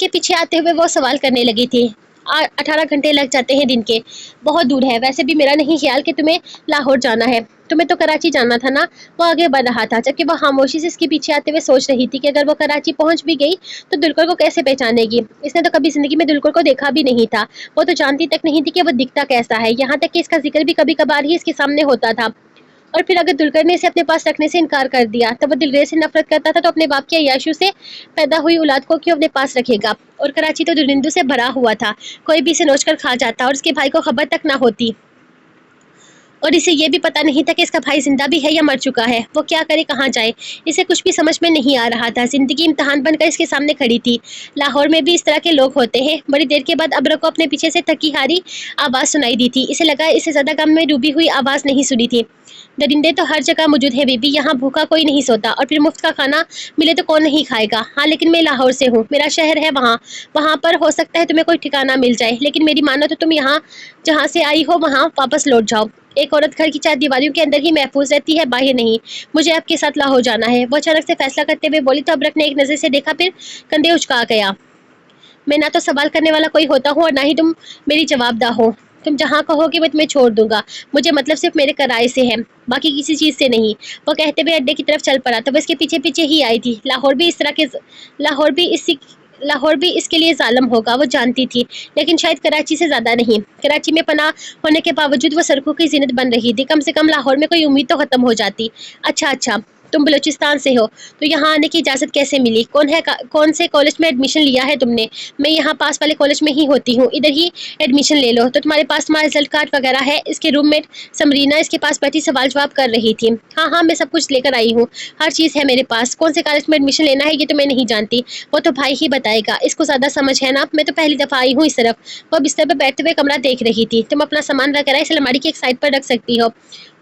पीछे आते हुए वो सवाल करने लगी थी। 18 घंटे लग जाते हैं दिन के, बहुत दूर है। वैसे भी मेरा नहीं ख्याल कि तुम्हें लाहौर जाना है, तुम्हें तो कराची जाना था ना। वो आगे बढ़ रहा था, जबकि वो खामोशी से इसके पीछे आते हुए सोच रही थी कि अगर वो कराची पहुंच भी गई तो दुलकर को कैसे पहचानेगी। इसने तो कभी जिंदगी में दुलकर को देखा भी नहीं था, वो तो जानती तक नहीं थी कि वो दिखता कैसा है। यहाँ तक कि इसका जिक्र भी कभी कभार ही इसके सामने होता था। और फिर अगर दुलकर ने इसे अपने पास रखने से इनकार कर दिया तो वो दिलरेज से नफरत करता था, तो अपने बाप के अय्याशों से पैदा हुई औलाद को क्यों अपने पास रखेगा। और कराची तो दरिंदों से भरा हुआ था, कोई भी इसे नोच कर खा जाता और उसके भाई को खबर तक ना होती। और इसे ये भी पता नहीं था कि इसका भाई जिंदा भी है या मर चुका है। वो क्या करे, कहाँ जाए, इसे कुछ भी समझ में नहीं आ रहा था। जिंदगी इम्तहान बनकर इसके सामने खड़ी थी। लाहौर में भी इस तरह के लोग होते हैं। बड़ी देर के बाद अबरक को अपने पीछे से थकी हारी आवाज़ सुनाई दी थी। इसे लगा इसे ज़्यादा गम में डूबी हुई आवाज़ नहीं सुनी थी। दरिंदे तो हर जगह मौजूद है बीबी, यहाँ भूखा कोई नहीं सोता, और फिर मुफ्त का खाना मिले तो कौन नहीं खाएगा। हाँ, लेकिन मैं लाहौर से हूँ, मेरा शहर है वहाँ। वहाँ पर हो सकता है तुम्हें कोई ठिकाना मिल जाए, लेकिन मेरी मानो तो तुम यहाँ जहाँ से आई हो वहाँ वापस लौट जाओ। एक औरत घर की 4 दीवारों के अंदर ही महफूज रहती है, बाहर नहीं। मुझे आपके साथ लाहौर जाना है। वो अचानक से फैसला करते हुए बोली तो अबरक ने एक नजर से देखा, फिर कंधे उचका गया। मैं ना तो सवाल करने वाला कोई होता हूँ और ना ही तुम मेरी जवाबदा हो। तुम जहाँ कहोगे मैं तुम्हें छोड़ दूंगा। मुझे मतलब सिर्फ मेरे किराए से है, बाकी किसी चीज से नहीं। वो कहते हुए अड्डे की तरफ चल पड़ा तो वो इसके पीछे पीछे ही आई थी। लाहौर भी इसके लिए जालिम होगा, वो जानती थी, लेकिन शायद कराची से ज्यादा नहीं। कराची में पनाह होने के बावजूद वो सड़कों की जीनत बन रही थी। कम से कम लाहौर में कोई उम्मीद तो खत्म हो जाती। अच्छा, तुम बलूचिस्तान से हो तो यहाँ आने की इजाजत कैसे मिली? कौन से कॉलेज में एडमिशन लिया है तुमने? मैं यहाँ पास वाले कॉलेज में ही होती हूँ, इधर ही एडमिशन ले लो। तो तुम्हारे पास तुम्हारा रिजल्ट कार्ड वगैरह है? इसके रूममेट समरीना इसके पास बैठी सवाल जवाब कर रही थी। हाँ, मैं सब कुछ लेकर आई हूँ, हर चीज़ है मेरे पास। कौन से कॉलेज में एडमिशन लेना है ये तो मैं नहीं जानती, वो तो भाई ही बताएगा। इसको ज़्यादा समझ है ना, मैं तो पहली दफ़ा आई हूँ इस तरफ। वो बिस्तर पर बैठते हुए कमरा देख रही थी। तुम अपना सामान वगैरह इस अलमारी की एक साइड पर रख सकती हो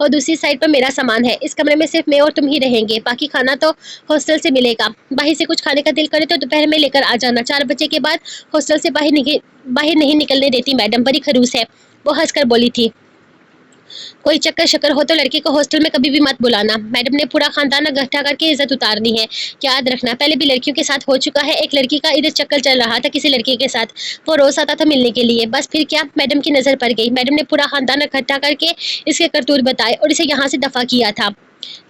और दूसरी साइड पर मेरा सामान है। इस कमरे में सिर्फ मैं और तुम ही रहेंगे, बाकी खाना तो हॉस्टल से मिलेगा। बाहर से कुछ खाने का दिल करे तो दोपहर में लेकर आ जाना। 4 बजे के बाद हॉस्टल से बाहर नहीं निकलने देती मैडम, बड़ी खड़ूस है। वो हंसकर बोली थी। कोई चक्कर शक्कर हो तो लड़के को हॉस्टल में कभी भी मत बुलाना। मैडम ने पूरा खानदान इकट्ठा करके इज्जत उतारनी है, याद रखना। पहले भी लड़कियों के साथ हो चुका है। एक लड़की का इधर चक्कर चल रहा था किसी लड़के के साथ, वो रोज आता था मिलने के लिए। बस फिर क्या, मैडम की नजर पड़ गई। मैडम ने पूरा खानदान इकट्ठा करके इसके करतूत बताए और इसे यहाँ से दफा किया था।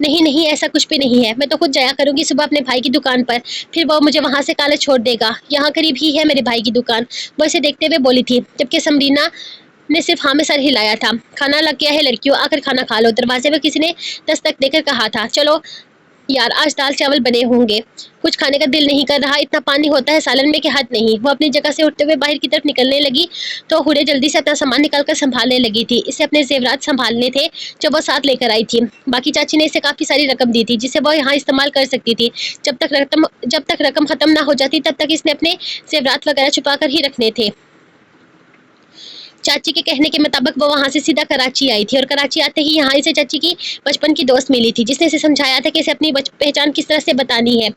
नहीं, ऐसा कुछ भी नहीं है। मैं तो खुद जाया करूंगी सुबह अपने भाई की दुकान पर, फिर वो मुझे वहां से कॉलेज छोड़ देगा। यहाँ करीब ही है मेरे भाई की दुकान। वो इसे देखते हुए बोली थी, जबकि समरीना ने सिर्फ हाँ में सर हिलाया था। खाना लग गया है लड़कियों, आकर खाना खा लो। दरवाजे पर किसी ने दस्तक देकर कहा था। चलो यार, आज दाल चावल बने होंगे। कुछ खाने का दिल नहीं कर रहा, इतना पानी होता है सालन में कि हद नहीं। वो अपनी जगह से उठते हुए बाहर की तरफ निकलने लगी तो हुरे जल्दी से अपना सामान निकालकर संभालने लगी थी। इसे अपने जेवरात संभालने थे जो वो साथ लेकर आई थी। बाकी चाची ने इसे काफी सारी रकम दी थी जिसे वो यहाँ इस्तेमाल कर सकती थी। जब तक रकम खत्म ना हो जाती तब तक इसने अपने जेवरात वगैरह छुपा कर ही रखने थे। चाची के कहने के मुताबिक वो वहां से सीधा कराची आई थी और कराची आते ही यहाँ इसे चाची की बचपन की दोस्त मिली थी जिसने इसे समझाया था कि इसे अपनी पहचान किस तरह से बतानी है।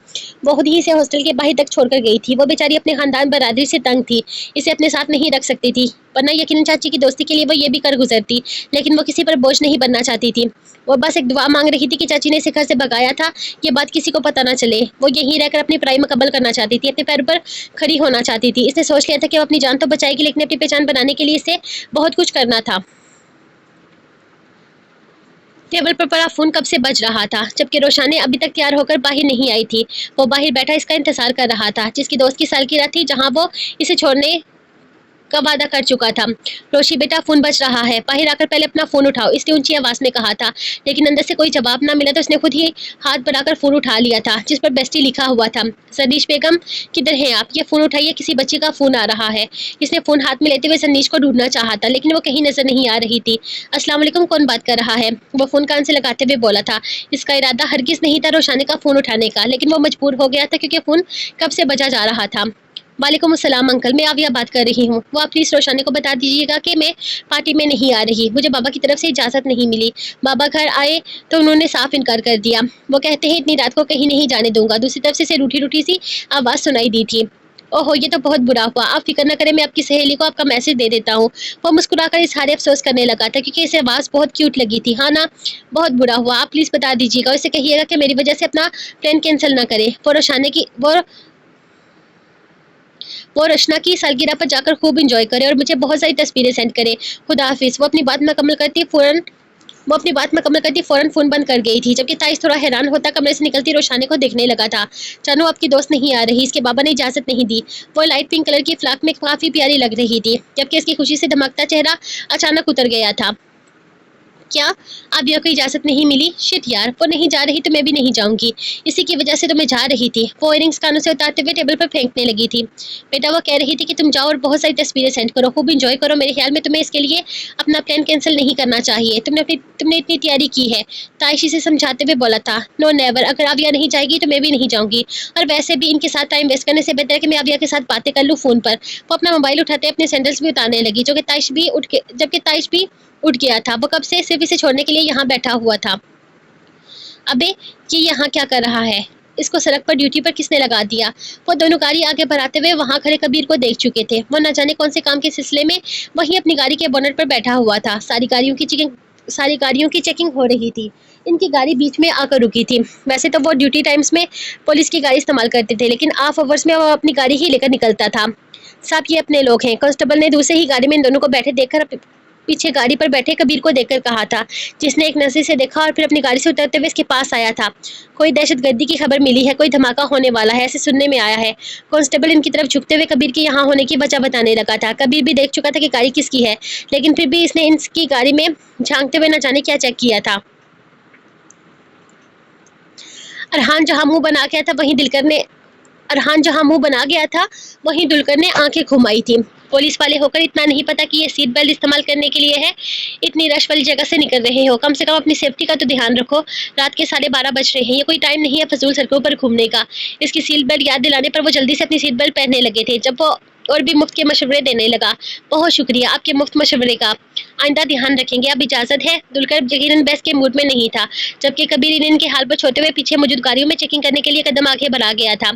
वो खुद ही इसे हॉस्टल के बाहर तक छोड़कर गई थी। वो बेचारी अपने खानदान बरादरी से तंग थी, इसे अपने साथ नहीं रख सकती थी, वरना यकीनन चाची की दोस्ती के लिए वो ये भी कर गुजरती। लेकिन वो किसी पर बोझ नहीं बनना चाहती थी। वो बस एक दुआ मांग रही थी कि चाची ने इसे घर से भगाया था, ये बात किसी को पता ना चले। वो यहीं रहकर अपनी पढ़ाई मुकम्मल करना चाहती थी, अपने पैरों पर खड़ी होना चाहती थी। इसने सोच लिया था कि वो अपनी जान तो बचाएगी, लेकिन अपनी पहचान बनाने के लिए इसे बहुत कुछ करना था। टेबल पर पड़ा फोन कब से बज रहा था, जबकि रोशानी अभी तक तैयार होकर बाहर नहीं आई थी। वो बाहर बैठा इसका इंतजार कर रहा था, जिसकी दोस्त की सालगिरह थी, जहां वो इसे छोड़ने का वादा कर चुका था। रोशी बेटा, फोन बज रहा है, बाहर आकर पहले अपना फोन उठाओ, इसने ऊंची आवाज में कहा था। लेकिन अंदर से कोई जवाब ना मिला तो उसने खुद ही हाथ बढ़ाकर फोन उठा लिया था जिस पर बेस्टी लिखा हुआ था। सनीश बेगम, किधर हैं आप? ये फोन उठाइए, किसी बच्ची का फोन आ रहा है। इसने फोन हाथ में लेते हुए सनीश को ढूंढना चाहा था, लेकिन वो कहीं नजर नहीं आ रही थी। अस्सलाम वालेकुम, कौन बात कर रहा है? वो फोन कान से लगाते हुए बोला था। इसका इरादा हरगिज नहीं था रोशानी का फोन उठाने का, लेकिन वो मजबूर हो गया था क्योंकि फोन कब से बजा जा रहा था। वालेकुम अस्सलाम अंकल, मैं आविया बात कर रही हूँ। वो आप प्लीज़ रोशानी को बता दीजिएगा कि मैं पार्टी में नहीं आ रही, मुझे बाबा की तरफ से इजाज़त नहीं मिली। बाबा घर आए तो उन्होंने साफ इनकार कर दिया। वो कहते हैं इतनी रात को कहीं नहीं जाने दूंगा। दूसरी तरफ से रूठी रूठी सी आवाज़ सुनाई दी थी। ओहो, ये तो बहुत बुरा हुआ। आप फिक्र न करें, मैं आपकी सहेली को आपका मैसेज दे देता हूँ। वो मुस्कुराकर इजहार अफसोस करने लगा था क्योंकि इसे आवाज़ बहुत क्यूट लगी थी। हाँ ना, बहुत बुरा हुआ। आप प्लीज़ बता दीजिएगा, उससे कहिएगा कि मेरी वजह से अपना प्लान कैंसिल ना करे। वो रचना की सालगिरह पर जाकर खूब इंजॉय करे और मुझे बहुत सारी तस्वीरें सेंड करे। खुदा हाफिज। वो अपनी बात मुकम्मल करती फौरन फोन बंद कर गई थी, जबकि ताइस थोड़ा हैरान होता कमरे से निकलती रोशानी को देखने लगा था। चानो, आपकी दोस्त नहीं आ रही, इसके बाबा ने इजाजत नहीं दी। वो लाइट पिंक कलर की फ्रॉक में काफी प्यारी लग रही थी, जबकि इसकी खुशी से धमकता चेहरा अचानक उतर गया था। क्या अब यह कोई इजाजत नहीं मिली? शिट यार, वो नहीं जा रही तो मैं भी नहीं जाऊंगी। इसी की वजह से तो मैं जा रही थी। वो इयरिंग्स कानों से उतारते हुए टेबल पर फेंकने लगी थी। बेटा, वो कह रही थी कि तुम जाओ और बहुत सारी तस्वीरें सेंड करो, खूब इंजॉय करो। मेरे ख्याल में तुम्हें इसके लिए अपना प्लान कैंसिल नहीं करना चाहिए। तुमने इतनी तैयारी की है। ताइशी से समझाते हुए बोला था। नो नेवर, अगर आविया नहीं जाएगी तो मैं भी नहीं जाऊंगी। और वैसे भी इनके साथ टाइम वेस्ट करने से बेहतर है कि मैं आविया के साथ बातें कर लूँ फोन पर। वो अपना मोबाइल उठाते अपने सैंडल्स भी उतारने लगी, जबकि ताइश भी उठ गया था। वो कब से सिर्फ इसे छोड़ने के लिए यहाँ बैठा हुआ था। अबे, ये यहाँ क्या कर रहा है? इसको सड़क पर ड्यूटी पर किसने लगा दिया? वो दोनों गाड़ी आगे बढ़ाते हुए वहां खड़े कबीर को देख चुके थे। वो न जाने कौन से काम के सिलसिले में वहीं अपनी गाड़ी के बोनट पर बैठा हुआ था। सारी गाड़ियों की सारी गाड़ियों की चेकिंग हो रही थी। इनकी गाड़ी बीच में आकर रुकी थी। वैसे तो वो ड्यूटी टाइम्स में पुलिस की गाड़ी इस्तेमाल करते थे, लेकिन ऑफ आवर्स में वो अपनी गाड़ी ही लेकर निकलता था। साहब ये अपने लोग हैं। कांस्टेबल ने दूसरे ही गाड़ी में इन दोनों को बैठे देखकर पीछे गाड़ी पर बैठे कबीर को देखकर कहा था, जिसने एक नजर से देखा और फिर अपनी गाड़ी से उतरते हुए इसके पास आया था। कोई दहशतगर्दी की खबर मिली है, कोई धमाका होने वाला है, ऐसे सुनने में आया है। कांस्टेबल इनकी तरफ झुकते हुए कबीर के यहाँ होने की वजह बताने लगा था। कबीर भी देख चुका था कि गाड़ी किसकी है, लेकिन फिर भी इसने इनकी गाड़ी में झांकते हुए न जाने क्या चेक किया था। अरहान जहाँ मुंह बना गया था वहीं दिलकर ने अरहान जहाँ मुंह बना गया था वहीं दुलकर ने आंखें घुमाई थी। पुलिस वाले होकर इतना नहीं पता कि ये सीट बेल्ट इस्तेमाल करने के लिए है। इतनी रश वाली जगह से निकल रहे हो, कम से कम अपनी सेफ्टी का तो ध्यान रखो। रात के 12:30 बज रहे हैं, ये कोई टाइम नहीं है फजूल सड़कों पर घूमने का। इसकी सीट बेल्ट याद दिलाने पर वो जल्दी से अपनी सीट बेल्ट पहनने लगे थे। जब वो और भी मुफ्त के मशवरे देने लगा। बहुत शुक्रिया आपके मुफ्त मशवरे का, आइंदा ध्यान रखेंगे। अब इजाजत है। दुलकर यकीनन बहस के मूड में नहीं था, जबकि कबीर इन्हें इनके हाल पर छोड़ते हुए पीछे मौजूद गाड़ियों में चेकिंग करने के लिए कदम आगे बढ़ा गया था।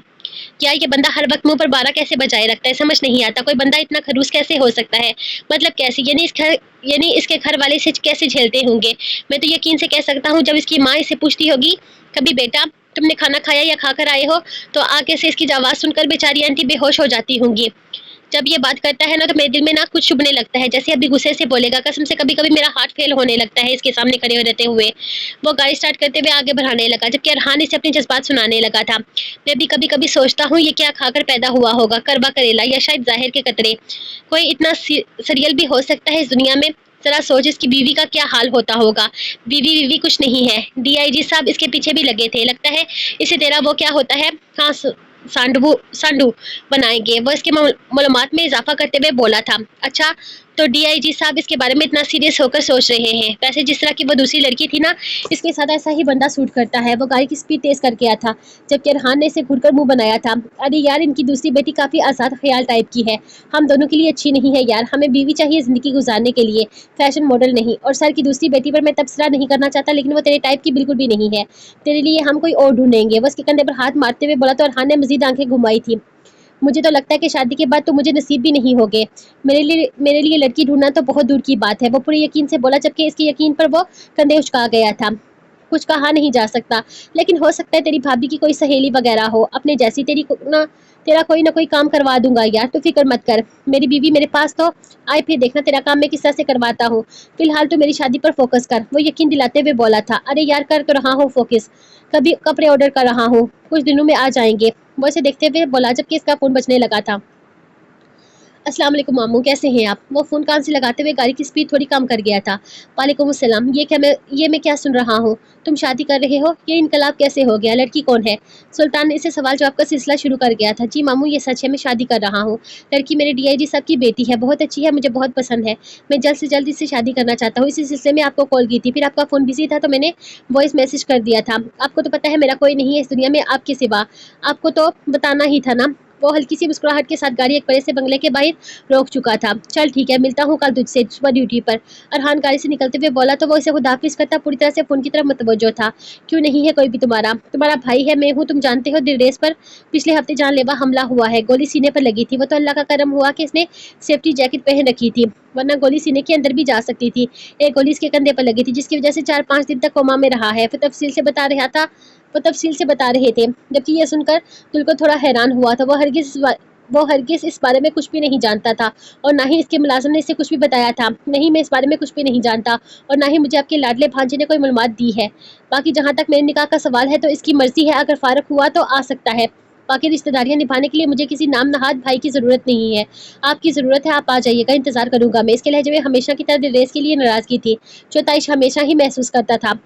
क्या ये बंदा हर वक्त मुंह पर बारह कैसे बजाए रखता है, समझ नहीं आता। कोई बंदा इतना खड़ूस कैसे हो सकता है, मतलब कैसे, यानी इसके घर वाले इसे कैसे झेलते होंगे। मैं तो यकीन से कह सकता हूँ, जब इसकी माँ इसे पूछती होगी कभी बेटा तुमने खाना खाया या खाकर आए हो, तो आगे से इसकी आवाज सुनकर बेचारी आंटी बेहोश हो जाती होंगी। जब ये बात करता है ना तो मेरे दिल में ना कुछ चुभने लगता है, जैसे अभी गुस्से से बोलेगा। कसम से कभी कभी मेरा हार्ट फेल होने लगता है इसके सामने खड़े रहते हुए। वो गाड़ी स्टार्ट करते हुए आगे बढ़ाने लगा, जबकि अरहान इसे अपने जज्बात सुनाने लगा था। मैं भी कभी कभी सोचता हूँ ये क्या खाकर पैदा हुआ होगा, करवा करेला या शायद जाहिर के कतरे। कोई इतना सीरियल भी हो सकता है इस दुनिया में। जरा सोच इसकी बीवी का क्या हाल होता होगा। बीवी बीवी कुछ नहीं है, डीआईजी साहब इसके पीछे भी लगे थे। लगता है इसे तेरा वो क्या होता है, हाँ सांडू बनाएंगे। वो इसके मालूमात में इजाफा करते हुए बोला था। अच्छा तो डीआईजी साहब इसके बारे में इतना सीरियस होकर सोच रहे हैं। वैसे जिस तरह की वो दूसरी लड़की थी ना, इसके साथ ऐसा ही बंदा सूट करता है। वो गाड़ी की स्पीड तेज करके आया था, जबकि अरहान ने इसे घूरकर मुंह बनाया था। अरे यार इनकी दूसरी बेटी काफी आजाद ख्याल टाइप की है, हम दोनों के लिए अच्छी नहीं है यार। हमें बीवी चाहिए जिंदगी गुजारने के लिए, फैशन मॉडल नहीं। और सर की दूसरी बेटी पर मैं तबसरा नहीं करना चाहता, लेकिन वो तेरे टाइप की बिल्कुल भी नहीं है। तेरे लिए हम कोई और ढूंढेंगे। वो उसके कंधे पर हाथ मारते हुए बोला तो अरहान ने मजीद आंखें घुमाई थी। मुझे तो लगता है कि शादी के बाद तो मुझे नसीब भी नहीं होगे। मेरे लिए लड़की ढूंढना तो बहुत दूर की बात है। वो पूरे यकीन से बोला, जबकि इसके यकीन पर वो कंधे उचका गया था। कुछ कहा नहीं जा सकता, लेकिन हो सकता है तेरी भाभी की कोई सहेली वगैरह हो अपने जैसी। तेरा कोई ना कोई काम करवा दूंगा यार, तू फिक्र मत कर। मेरी बीवी मेरे पास तो आए, फिर देखना तेरा काम मैं किस तरह से करवाता हूँ। फिलहाल तो मेरी शादी पर फोकस कर। वो यकीन दिलाते हुए बोला था। अरे यार कर तो रहा हूँ फोकस, कभी कपड़े ऑर्डर कर रहा हूँ, कुछ दिनों में आ जाएंगे। वो इसे देखते हुए बोला, जबकि इसका फोन बजने लगा था। अस्सलाम वालेकुम मामू, कैसे हैं आप? वो फ़ोन कान से लगाते हुए गाड़ी की स्पीड थोड़ी कम कर गया था। वालेकुम अस्सलाम, ये मैं क्या सुन रहा हूँ? तुम शादी कर रहे हो? ये इनकलाब कैसे हो गया? लड़की कौन है? सुल्तान ने इसे सवाल जवाब का सिलसिला शुरू कर गया था। जी मामू ये सच है, मैं शादी कर रहा हूँ। लड़की मेरे डीआईजी साहब की बेटी है, बहुत अच्छी है, मुझे बहुत पसंद है। मैं जल्द से जल्द इससे शादी करना चाहता हूँ। इसी सिलसिले में आपको कॉल की थी, फिर आपका फ़ोन बिजी था तो मैंने वॉइस मैसेज कर दिया था। आपको तो पता है मेरा कोई नहीं है इस दुनिया में आपके सिवा, आपको तो बताना ही था ना। वो हल्की सी मुस्कुराहट के साथ गाड़ी एक बड़े से बंगले के बाहर रोक चुका था। चल ठीक है, मिलता हूँ कल तुझसे सुबह ड्यूटी पर। अरहान गाड़ी से निकलते हुए बोला तो वो इसे खुदाफिज करता पूरी तरह से फोन की तरफ मुतवज्जो था। क्यों नहीं है कोई भी तुम्हारा भाई है, मैं हूँ, तुम जानते हो। दिल रेस पर पिछले हफ्ते जानलेवा हमला हुआ है, गोली सीने पर लगी थी। वो तो अल्लाह का करम हुआ कि इसने सेफ्टी जैकेट पहन रखी थी, वरना गोली सीने के अंदर भी जा सकती थी। एक गोली इसके कंधे पर लगी थी, जिसकी वजह से 4-5 दिन तक कोमा में रहा है। फिर तफसील से बता रहे थे। जबकि यह सुनकर दिल को थोड़ा हैरान हुआ था। वो हरगिज़ इस बारे में कुछ भी नहीं जानता था, और ना ही इसके मुलाजिम ने इसे कुछ भी बताया था। नहीं, मैं इस बारे में कुछ भी नहीं जानता, और ना ही मुझे आपके लाडले भांजे ने कोई मालूमात दी है। बाकी जहाँ तक मेरे निकाह का सवाल है तो इसकी मर्जी है, अगर फारग हुआ तो आ सकता है। बाकी रिश्तेदारियां निभाने के लिए मुझे किसी नाम नहाद भाई की ज़रूरत नहीं है। आपकी ज़रूरत है, आप आ जाइएगा, इंतज़ार करूंगा मैं। इसके लहजे में हमेशा की तरह रेस के लिए नाराज़गी थी, जो ताइश हमेशा ही महसूस करता था।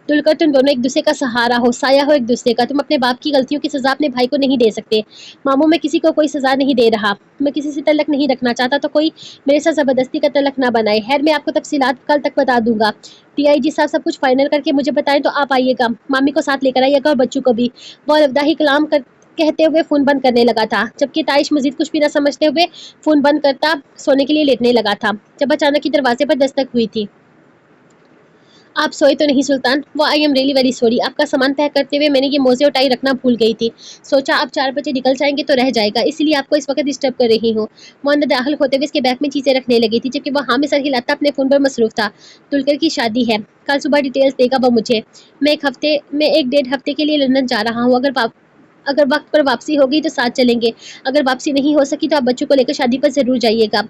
तुलकर तुम दोनों एक दूसरे का सहारा हो, साया हो एक दूसरे का। तुम अपने बाप की गलतियों की सजा अपने भाई को नहीं दे सकते। मामू मैं किसी को कोई सजा नहीं दे रहा, मैं किसी से तलक नहीं रखना चाहता, तो कोई मेरे साथ जबरदस्ती का तलक ना बनाए। खैर मैं आपको तफसीलात कल तक बता दूंगा। टीआईजी साहब सब कुछ फाइनल करके मुझे बताएं तो आप आइएगा, मामी को साथ लेकर आइएगा और बच्चों को भी। वो अलविदा कलाम कर कहते हुए फोन बंद करने लगा था, जबकि ताइश मजीद कुछ भी न समझते हुए फोन बंद करता सोने के लिए लेटने लगा था, जब अचानक ही दरवाजे पर दस्तक हुई थी। आप सोए तो नहीं सुल्तान? वो I am really very sorry. आपका सामान पैक करते हुए मैंने ये मोजे और टाई रखना भूल गई थी। सोचा आप 4 बजे निकल जाएंगे तो रह जाएगा, इसीलिए आपको इस वक्त डिस्टर्ब कर रही हूँ। वो अंदर दाखिल होते हुए इसके बैग में चीजें रखने लगी थी, जबकि वो हाँ में सर हिलाता अपने फोन पर मसरूफ था। दुलकर की शादी है, कल सुबह डिटेल्स देगा वो मुझे। मैं 1 डेढ़ हफ्ते के लिए लंदन जा रहा हूँ। अगर वक्त पर वापसी होगी तो साथ चलेंगे, अगर वापसी नहीं हो सकी तो आप बच्चों को लेकर शादी पर जरूर जाइएगा।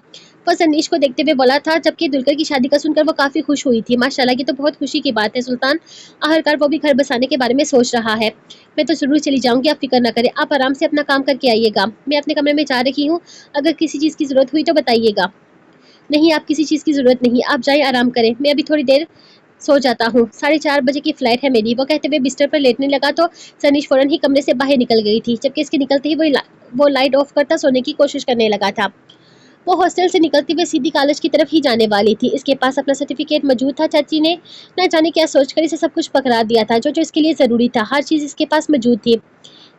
वो सनीश को देखते हुए बोला था, जबकि दुलकर की शादी का सुनकर वो काफी खुश हुई थी। माशाल्लाह, ये तो बहुत खुशी की बात है सुल्तान। आखिरकार वो भी घर बसाने के बारे में सोच रहा है। मैं तो जरूर चली जाऊंगी, आप फिक्र ना करें। आप आराम से अपना काम करके आइएगा। मैं अपने कमरे में जा रही हूँ, अगर किसी चीज की जरूरत हुई तो बताइएगा। नहीं, आप किसी चीज की जरूरत नहीं, आप जाए आराम करें, मैं अभी थोड़ी देर सो जाता हूँ। 4:30 बजे की फ्लाइट है मेरी। वो कहते हुए बिस्तर पर लेटने लगा तो सनीश फौरन ही कमरे से बाहर निकल गई थी, जबकि इसके निकलते ही वो लाइट ऑफ करता सोने की कोशिश करने लगा था। वो हॉस्टल से निकलती हुई सीधी कॉलेज की तरफ ही जाने वाली थी। इसके पास अपना सर्टिफिकेट मौजूद था। चाची ने न जाने क्या सोचकर इसे सब कुछ पकड़ा दिया था, जो जो इसके लिए जरूरी था। हर चीज इसके पास मौजूद थी।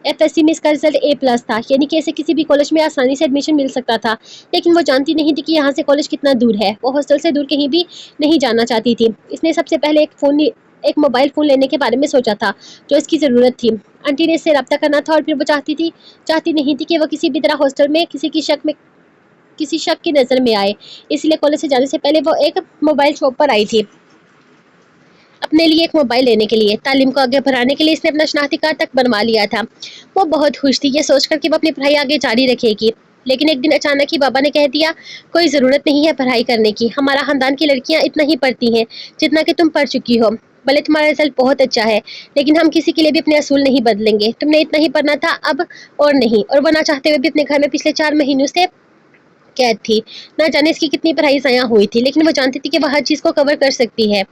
एफएससी में इसका रिजल्ट A+ था, यानी कि इसे किसी भी कॉलेज में आसानी से एडमिशन मिल सकता था। लेकिन वो जानती नहीं थी कि यहाँ से कॉलेज कितना दूर है। वो हॉस्टल से दूर कहीं भी नहीं जाना चाहती थी। इसने सबसे पहले एक मोबाइल फ़ोन लेने के बारे में सोचा था, जो इसकी ज़रूरत थी। आंटी ने इससे रब्ता करना था, और फिर वो चाहती नहीं थी कि वो किसी भी तरह हॉस्टल में किसी शक की नज़र में आए। इसलिए कॉलेज से जाने से पहले वो एक मोबाइल शॉप पर आई थी, अपने लिए एक मोबाइल लेने के लिए। तालीम को आगे बढ़ाने के लिए इसने अपना शनाख्ती कार्ड तक बनवा लिया था। वो बहुत खुश थी, ये सोचकर कि वो अपनी पढ़ाई आगे जारी रखेगी। लेकिन एक दिन अचानक ही बाबा ने कह दिया, कोई ज़रूरत नहीं है पढ़ाई करने की। हमारा ख़ानदान की लड़कियां इतना ही पढ़ती हैं जितना कि तुम पढ़ चुकी हो। भले तुम्हारा रिजल्ट बहुत अच्छा है, लेकिन हम किसी के लिए भी अपने असूल नहीं बदलेंगे। तुमने इतना ही पढ़ना था, अब और नहीं। और वो ना चाहते हुए भी अपने घर में पिछले 4 महीनों से कैद थी। ना जाने इसकी कितनी पढ़ाई ज़ाया हुई थी, लेकिन वो जानती थी कि वह हर चीज़ को कवर कर सकती है।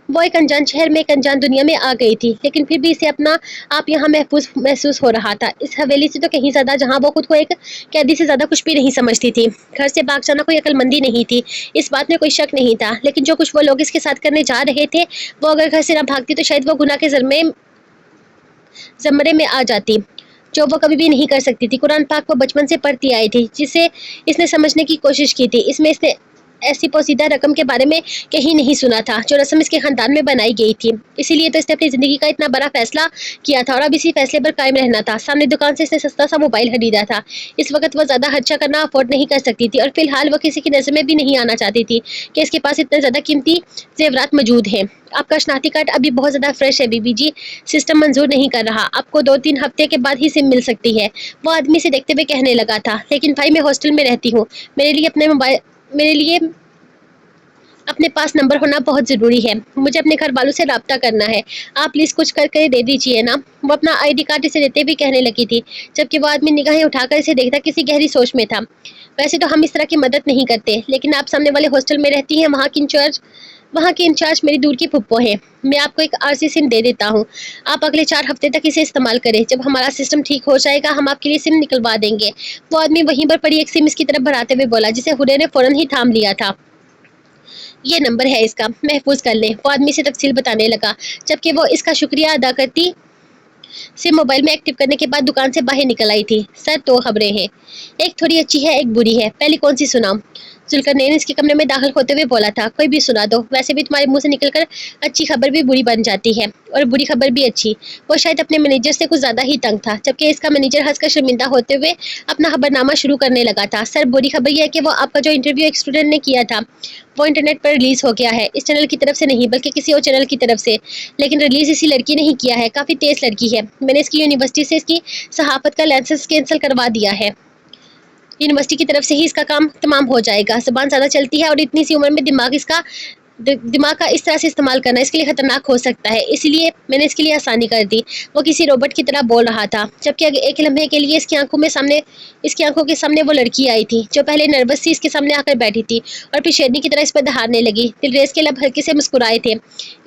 वो एक अनजान शहर में एक अनजान दुनिया में आ गई थी, लेकिन फिर भी इसे अपना आप यहाँ महफूज महसूस हो रहा था। इस हवेली से तो कहीं ज़्यादा, जहाँ वो खुद को एक कैदी से ज़्यादा कुछ भी नहीं समझती थी। घर से भाग जाना कोई अक्लमंदी नहीं थी, इस बात में कोई शक नहीं था। लेकिन जो कुछ वो लोग इसके साथ करने जा रहे थे, वो अगर घर से ना भागती तो शायद वो गुनाह के ज़मरे में आ जाती, जो वो कभी भी नहीं कर सकती थी। कुरान पाक वो बचपन से पढ़ती आई थी, जिसे इसने समझने की कोशिश की थी। इसमें इसने ऐसी पोसीदा रकम के बारे में कहीं नहीं सुना था, जो रस्म इसके खानदान में बनाई गई थी। इसीलिए तो इसने अपनी जिंदगी का इतना बड़ा फैसला किया था, और अब इसी फैसले पर कायम रहना था। सामने दुकान से इसने सस्ता सा मोबाइल खरीदा था। इस वक्त वो ज्यादा खर्चा करना अफोर्ड नहीं कर सकती थी, और फिलहाल वो किसी की नजर में भी नहीं आना चाहती थी कि इसके पास इतने ज्यादा कीमती जेवरात मौजूद हैं। आपका शनाख्ती कार्ड अभी बहुत ज्यादा फ्रेश है बीबी जी, सिस्टम मंजूर नहीं कर रहा। आपको 2-3 हफ्ते के बाद ही सिम मिल सकती है। वो आदमी से देखते हुए कहने लगा था, लेकिन भाई मैं हॉस्टल में रहती हूँ, मेरे लिए अपने पास नंबर होना बहुत ज़रूरी है। मुझे अपने घर वालों से राब्ता करना है। आप प्लीज़ कुछ करके दे दीजिए ना। वो अपना आईडी कार्ड इसे देते हुए कहने लगी थी, जबकि वो आदमी निगाहें उठाकर इसे देखता किसी गहरी सोच में था। वैसे तो हम इस तरह की मदद नहीं करते, लेकिन आप सामने वाले हॉस्टल में रहती हैं, वहाँ की इंचार्ज मेरी दूर की फुप्पो हैं। मैं आपको एक आरसी सिम दे देता हूँ, आप अगले 4 हफ्ते तक इसे इस्तेमाल करें। जब हमारा सिस्टम ठीक हो जाएगा, हम आपके लिए सिम निकलवा देंगे। वो आदमी वहीं पर पड़ी एक सिम इसकी तरफ बढ़ाते हुए बोला, जिसे हुडे ने फौरन ही थाम लिया था। ये नंबर है इसका, महफूज कर लें। वो आदमी से तफसील बताने लगा, जबकि वो इसका शुक्रिया अदा करती सिम मोबाइल में एक्टिव करने के बाद दुकान से बाहर निकल आई थी। सर 2 खबरें हैं, एक थोड़ी अच्छी है, एक बुरी है। पहली कौन सी सुनाऊं? जुल्करनैन इसके कमरे में दाखिल होते हुए बोला था, कोई भी सुना दो। वैसे भी तुम्हारे मुंह से निकलकर अच्छी खबर भी बुरी बन जाती है, और बुरी खबर भी अच्छी। वो शायद अपने मैनेजर से कुछ ज्यादा ही तंग था, जबकि इसका मैनेजर हंसकर शर्मिंदा होते हुए अपना खबरनामा शुरू करने लगा था। सर बुरी खबर यह है कि वो आपका जो इंटरव्यू एक स्टूडेंट ने किया था, वो इंटरनेट पर रिलीज हो गया है। इस चैनल की तरफ से नहीं, बल्कि किसी और चैनल की तरफ से। लेकिन रिलीज इसी लड़की ने ही किया है, काफी तेज लड़की है। मैंने इसकी यूनिवर्सिटी से इसकी सहाफत का लाइसेंस कैंसिल करवा दिया है। यूनिवर्सिटी की तरफ से ही इसका काम तमाम हो जाएगा। ज़बान ज़्यादा चलती है, और इतनी सी उम्र में दिमाग का इस तरह से इस्तेमाल करना इसके लिए खतरनाक हो सकता है। इसलिए मैंने इसके लिए आसानी कर दी। वो किसी रोबोट की तरह बोल रहा था, जबकि एक लम्हे के लिए इसकी आंखों के सामने वो लड़की आई थी, जो पहले नर्वस सी इसके सामने आकर बैठी थी, और फिर शेरनी की तरह इस पर दहाड़ने लगी। दिलरेज के लब हल्के से मुस्कुराए थे।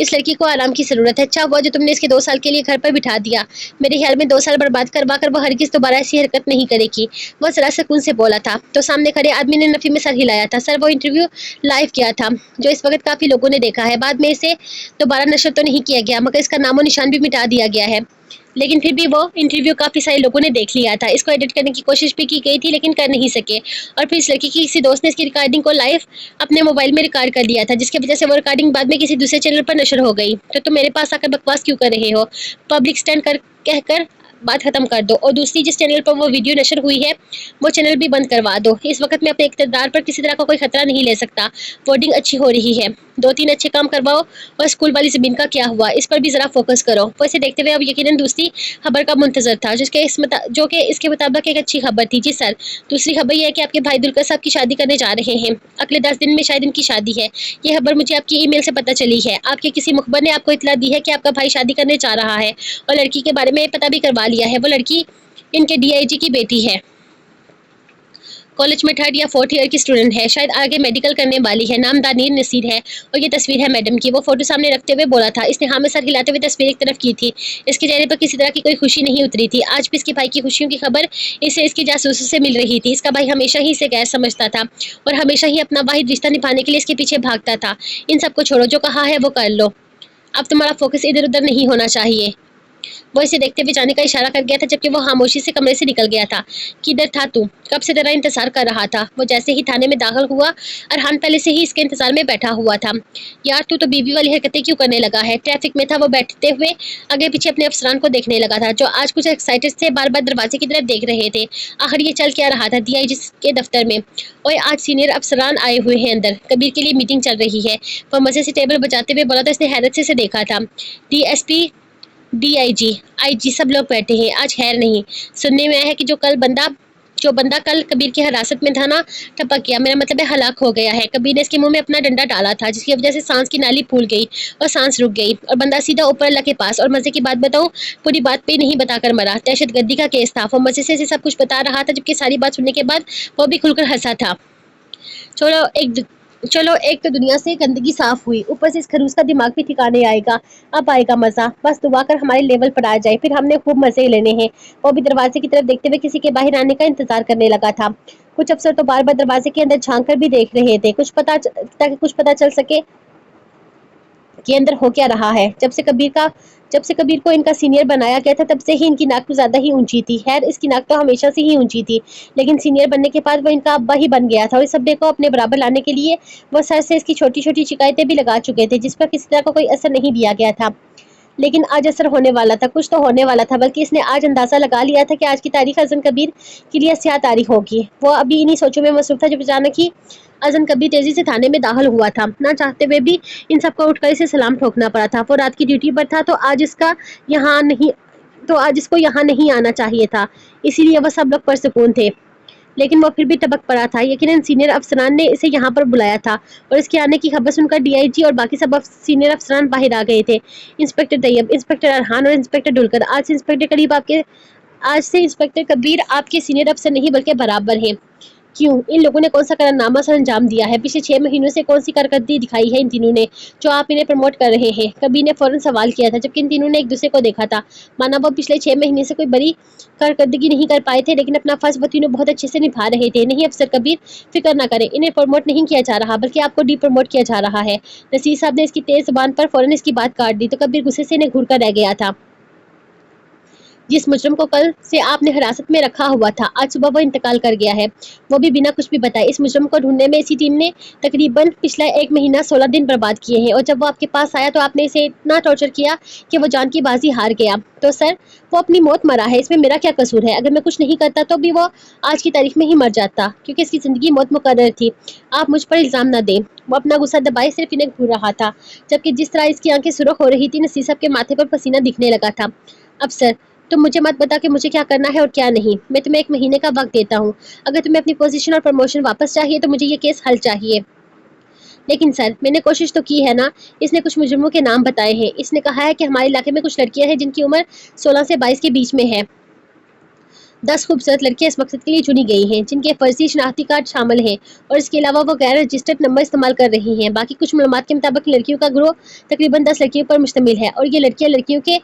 इस लड़की को आराम की जरूरत है। अच्छा हुआ जो तुमने इसके 2 साल के लिए घर पर बिठा दिया। मेरे ख्याल में 2 साल बर्बाद करवा कर वो हरगिज दोबारा ऐसी हरकत नहीं करेगी। वो जरा सुकून से बोला था, तो सामने खड़े आदमी ने नफी में सर हिलाया था। सर वो इंटरव्यू लाइव किया था, जो इस वक्त लोगों ने देखा है। बाद में इसे दोबारा नशर तो नहीं किया गया, मगर इसका नामो निशान भी मिटा दिया गया है। लेकिन फिर भी वो इंटरव्यू काफ़ी सारे लोगों ने देख लिया था। इसको एडिट करने की कोशिश भी की गई थी लेकिन कर नहीं सके। और फिर इस लड़की की किसी दोस्त ने इसकी रिकॉर्डिंग को लाइव अपने मोबाइल में रिकॉर्ड कर लिया था, जिसकी वजह से वो रिकॉर्डिंग बाद में किसी दूसरे चैनल पर नशर हो गई। तो तुम मेरे पास आकर बकवास क्यों कर रहे हो? पब्लिक स्टैंड कर कहकर बात खत्म कर दो। और दूसरी, जिस चैनल पर वो वीडियो नशर हुई है वो चैनल भी बंद करवा दो। इस वक्त मैं अपने इक़्तिदार पर किसी तरह का कोई खतरा नहीं ले सकता। वोटिंग अच्छी हो रही है, 2-3 अच्छे काम करवाओ। और स्कूल वाली ज़मीन का क्या हुआ, इस पर भी ज़रा फोकस करो। वो इसे देखते हुए अब यकीनन दूसरी खबर का मुंतजर था, जो कि इसके मुताबिक एक अच्छी खबर थी। जी सर, दूसरी खबर यह है कि आपके भाई दुलकर साहब की शादी करने जा रहे हैं। अगले 10 दिन में शायद इनकी शादी है। ये खबर मुझे आपकी ईमेल से पता चली है। आपके किसी मुखबर ने आपको इतला दी है कि आपका भाई शादी करने जा रहा है, और लड़की के बारे में पता भी करवा लिया है। वो लड़की इनके डीआईजी की बेटी है, कॉलेज में 3rd या 4th ईयर की स्टूडेंट है, शायद आगे मेडिकल करने वाली है। नाम दानीर नसीर है। और ये तस्वीर है मैडम की। वो फोटो सामने रखते हुए बोला था। इसने हाँ में सर हिलाते हुए तस्वीर एक तरफ की थी। इसके चेहरे पर किसी तरह की कोई खुशी नहीं उतरी थी। आज भी इसके भाई की खुशियों की खबर इसे इसकी जासूसों से मिल रही थी। इसका भाई हमेशा ही इसे गैर समझता था और हमेशा ही अपना वाहिद रिश्ता निभाने के लिए इसके पीछे भागता था। इन सबको छोड़ो, जो कहा है वो कर लो। अब तुम्हारा फोकस इधर उधर नहीं होना चाहिए। वो इसे देखते हुए जाने का इशारा कर गया था, जबकि वो खामोशी से कमरे से निकल गया था। किधर था तू? कब से तेरा इंतजार कर रहा था। वो जैसे ही थाने में दाखिल हुआ, अरहान पहले से ही इसके इंतजार में बैठा हुआ था। यार तू तो बीवी वाली हरकतें क्यों करने लगा है? ट्रैफिक में था वो बैठते हुए आगे पीछे अपने अफसरान को देखने लगा था, जो आज कुछ एक्साइटेड थे, बार बार दरवाजे की तरफ देख रहे थे। आखिर ये चल क्या रहा था डीआईजी के दफ्तर में? और आज सीनियर अफसरान आए हुए हैं अंदर, कबीर के लिए मीटिंग चल रही है। वो मजे से टेबल बजाते हुए बोला तो इसने हैरत से देखा था। डीएसपी, डीआईजी, आईजी सब लोग बैठे हैं। आज खैर नहीं। सुनने में आया है कि जो बंदा कल कबीर की हिरासत में था ना, टपक गया। मेरा मतलब है हलाक हो गया है। कबीर ने इसके मुंह में अपना डंडा डाला था, जिसकी वजह से सांस की नाली फूल गई और सांस रुक गई, और बंदा सीधा ऊपर अल्लाह के पास। और मजे की बात बताऊं, पूरी बात पे नहीं बताकर मरा। दहशतगर्दी का केस था। वो मजे से सब कुछ बता रहा था, जबकि सारी बात सुनने के बाद वो भी खुलकर हंसा था। चलो एक तो दुनिया से गंदगी साफ हुई, ऊपर से इस खरूस का दिमाग भी ठिकाने आएगा। अब आएगा मजा। बस दुआ कर हमारे लेवल पर आ जाए, फिर हमने खूब मजे लेने हैं। वो भी दरवाजे की तरफ देखते हुए किसी के बाहर आने का इंतजार करने लगा था। कुछ अफसर तो बार बार दरवाजे के अंदर झांक कर भी देख रहे थे, ताकि कुछ पता चल सके कि अंदर हो क्या रहा है। जब से कबीर को इनका सीनियर बनाया गया था, तब से ही इनकी नाक तो ज्यादा ही ऊंची थी। खैर, इसकी नाक तो हमेशा से ही ऊंची थी, लेकिन सीनियर बनने के बाद वो इनका अब्बा ही बन गया था। और इस अब्बे को अपने बराबर लाने के लिए वो सर से इसकी छोटी छोटी शिकायतें भी लगा चुके थे, जिस पर किसी तरह का कोई असर नहीं दिया गया था। लेकिन आज असर होने वाला था, कुछ तो होने वाला था। बल्कि इसने आज अंदाजा लगा लिया था कि आज की तारीख अजन कबीर के लिए स्याह तारीख होगी। वो अभी इन्हीं सोचों में मसरूफ था जब अचानक ही अजन कबीर तेजी से थाने में दाखिल हुआ था। ना चाहते हुए भी इन सबको उठकर इसे सलाम ठोकना पड़ा था। वो रात की ड्यूटी पर था, तो आज इसको यहाँ नहीं आना चाहिए था। इसीलिए वह सब लोग परसकून थे, लेकिन वो फिर भी टपक पड़ा था। यकीनन सीनियर अफसरान ने इसे यहाँ पर बुलाया था, और इसके आने की खबर सुनकर डीआईजी और बाकी सब सीनियर अफसरान बाहर आ गए थे। इंस्पेक्टर तैयब, इंस्पेक्टर अरहान और इंस्पेक्टर डुलकर। आज से इंस्पेक्टर कबीर आपके सीनियर अफसर नहीं बल्कि बराबर हैं। क्यों? इन लोगों ने कौन सा करारनामा सर अंजाम दिया है? पिछले 6 महीनों से कौन सी कारकर्दगी दिखाई है इन तीनों ने, जो आप इन्हें प्रमोट कर रहे हैं? कबीर ने फौरन सवाल किया था, जबकि इन तीनों ने एक दूसरे को देखा था, माना वो पिछले 6 महीने से कोई बड़ी कारकर्दगी नहीं कर पाए थे, लेकिन अपना फर्ज वो तीनों बहुत अच्छे से निभा रहे थे। नहीं अफसर कबीर, फिक्र ना करें, इन्हें प्रमोट नहीं किया जा रहा, बल्कि आपको डी प्रमोट किया जा रहा है। नसीर साहब ने इसकी तेज जुबान पर फौरन इसकी बात काट दी, तो कबीर गुस्से से इन्हें घूर कर रह गया था। जिस मुजरम को कल से आपने हिरासत में रखा हुआ था, आज सुबह वो इंतकाल कर गया है, वो भी बिना कुछ भी बताए। इस मुजरम को ढूंढने में इसी टीम ने तकरीबन पिछला 1 महीना 16 दिन बर्बाद किए हैं, और जब वो आपके पास आया तो आपने इसे इतना टॉर्चर किया कि वो जान की बाजी हार गया। तो सर, वो अपनी मौत मरा है, इसमें मेरा क्या कसूर है? अगर मैं कुछ नहीं करता तो भी वो आज की तारीख में ही मर जाता, क्योंकि इसकी जिंदगी मौत मुकर्रर थी। आप मुझ पर इल्जाम न दें। वो अपना गुस्सा दबाए सिर्फ इन्हें घूर रहा था, जबकि जिस तरह इसकी आंखें सुर्ख हो रही थी, नसीर साहब के माथे पर पसीना दिखने लगा था। अफसर, तुम मुझे मत बता कि मुझे क्या करना है और क्या नहीं। मैं तुम्हें 1 महीने का वक्त देता हूँ। अगर तुम्हें अपनी पोजीशन और प्रमोशन वापस चाहिए तो मुझे ये केस हल चाहिए। लेकिन सर, मैंने कोशिश तो की है ना। इसने कुछ मुजरिमों के नाम बताए हैं। इसने कहा है कि हमारे इलाके में कुछ लड़कियां हैं जिनकी उम्र 16 से 22 के बीच में है। 10 खूबसूरत लड़कियां इस मकसद के लिए चुनी गई हैं, जिनके फर्जी शनाख्ती कार्ड शामिल हैं, और इसके अलावा वो गैर रजिस्टर्ड नंबर इस्तेमाल कर रही हैं। बाकी कुछ मालूमात के मुताबिक लड़कियों का ग्रोह तकरीबन 10 लड़कियों पर मुश्तमिल है, और ये लड़कियों के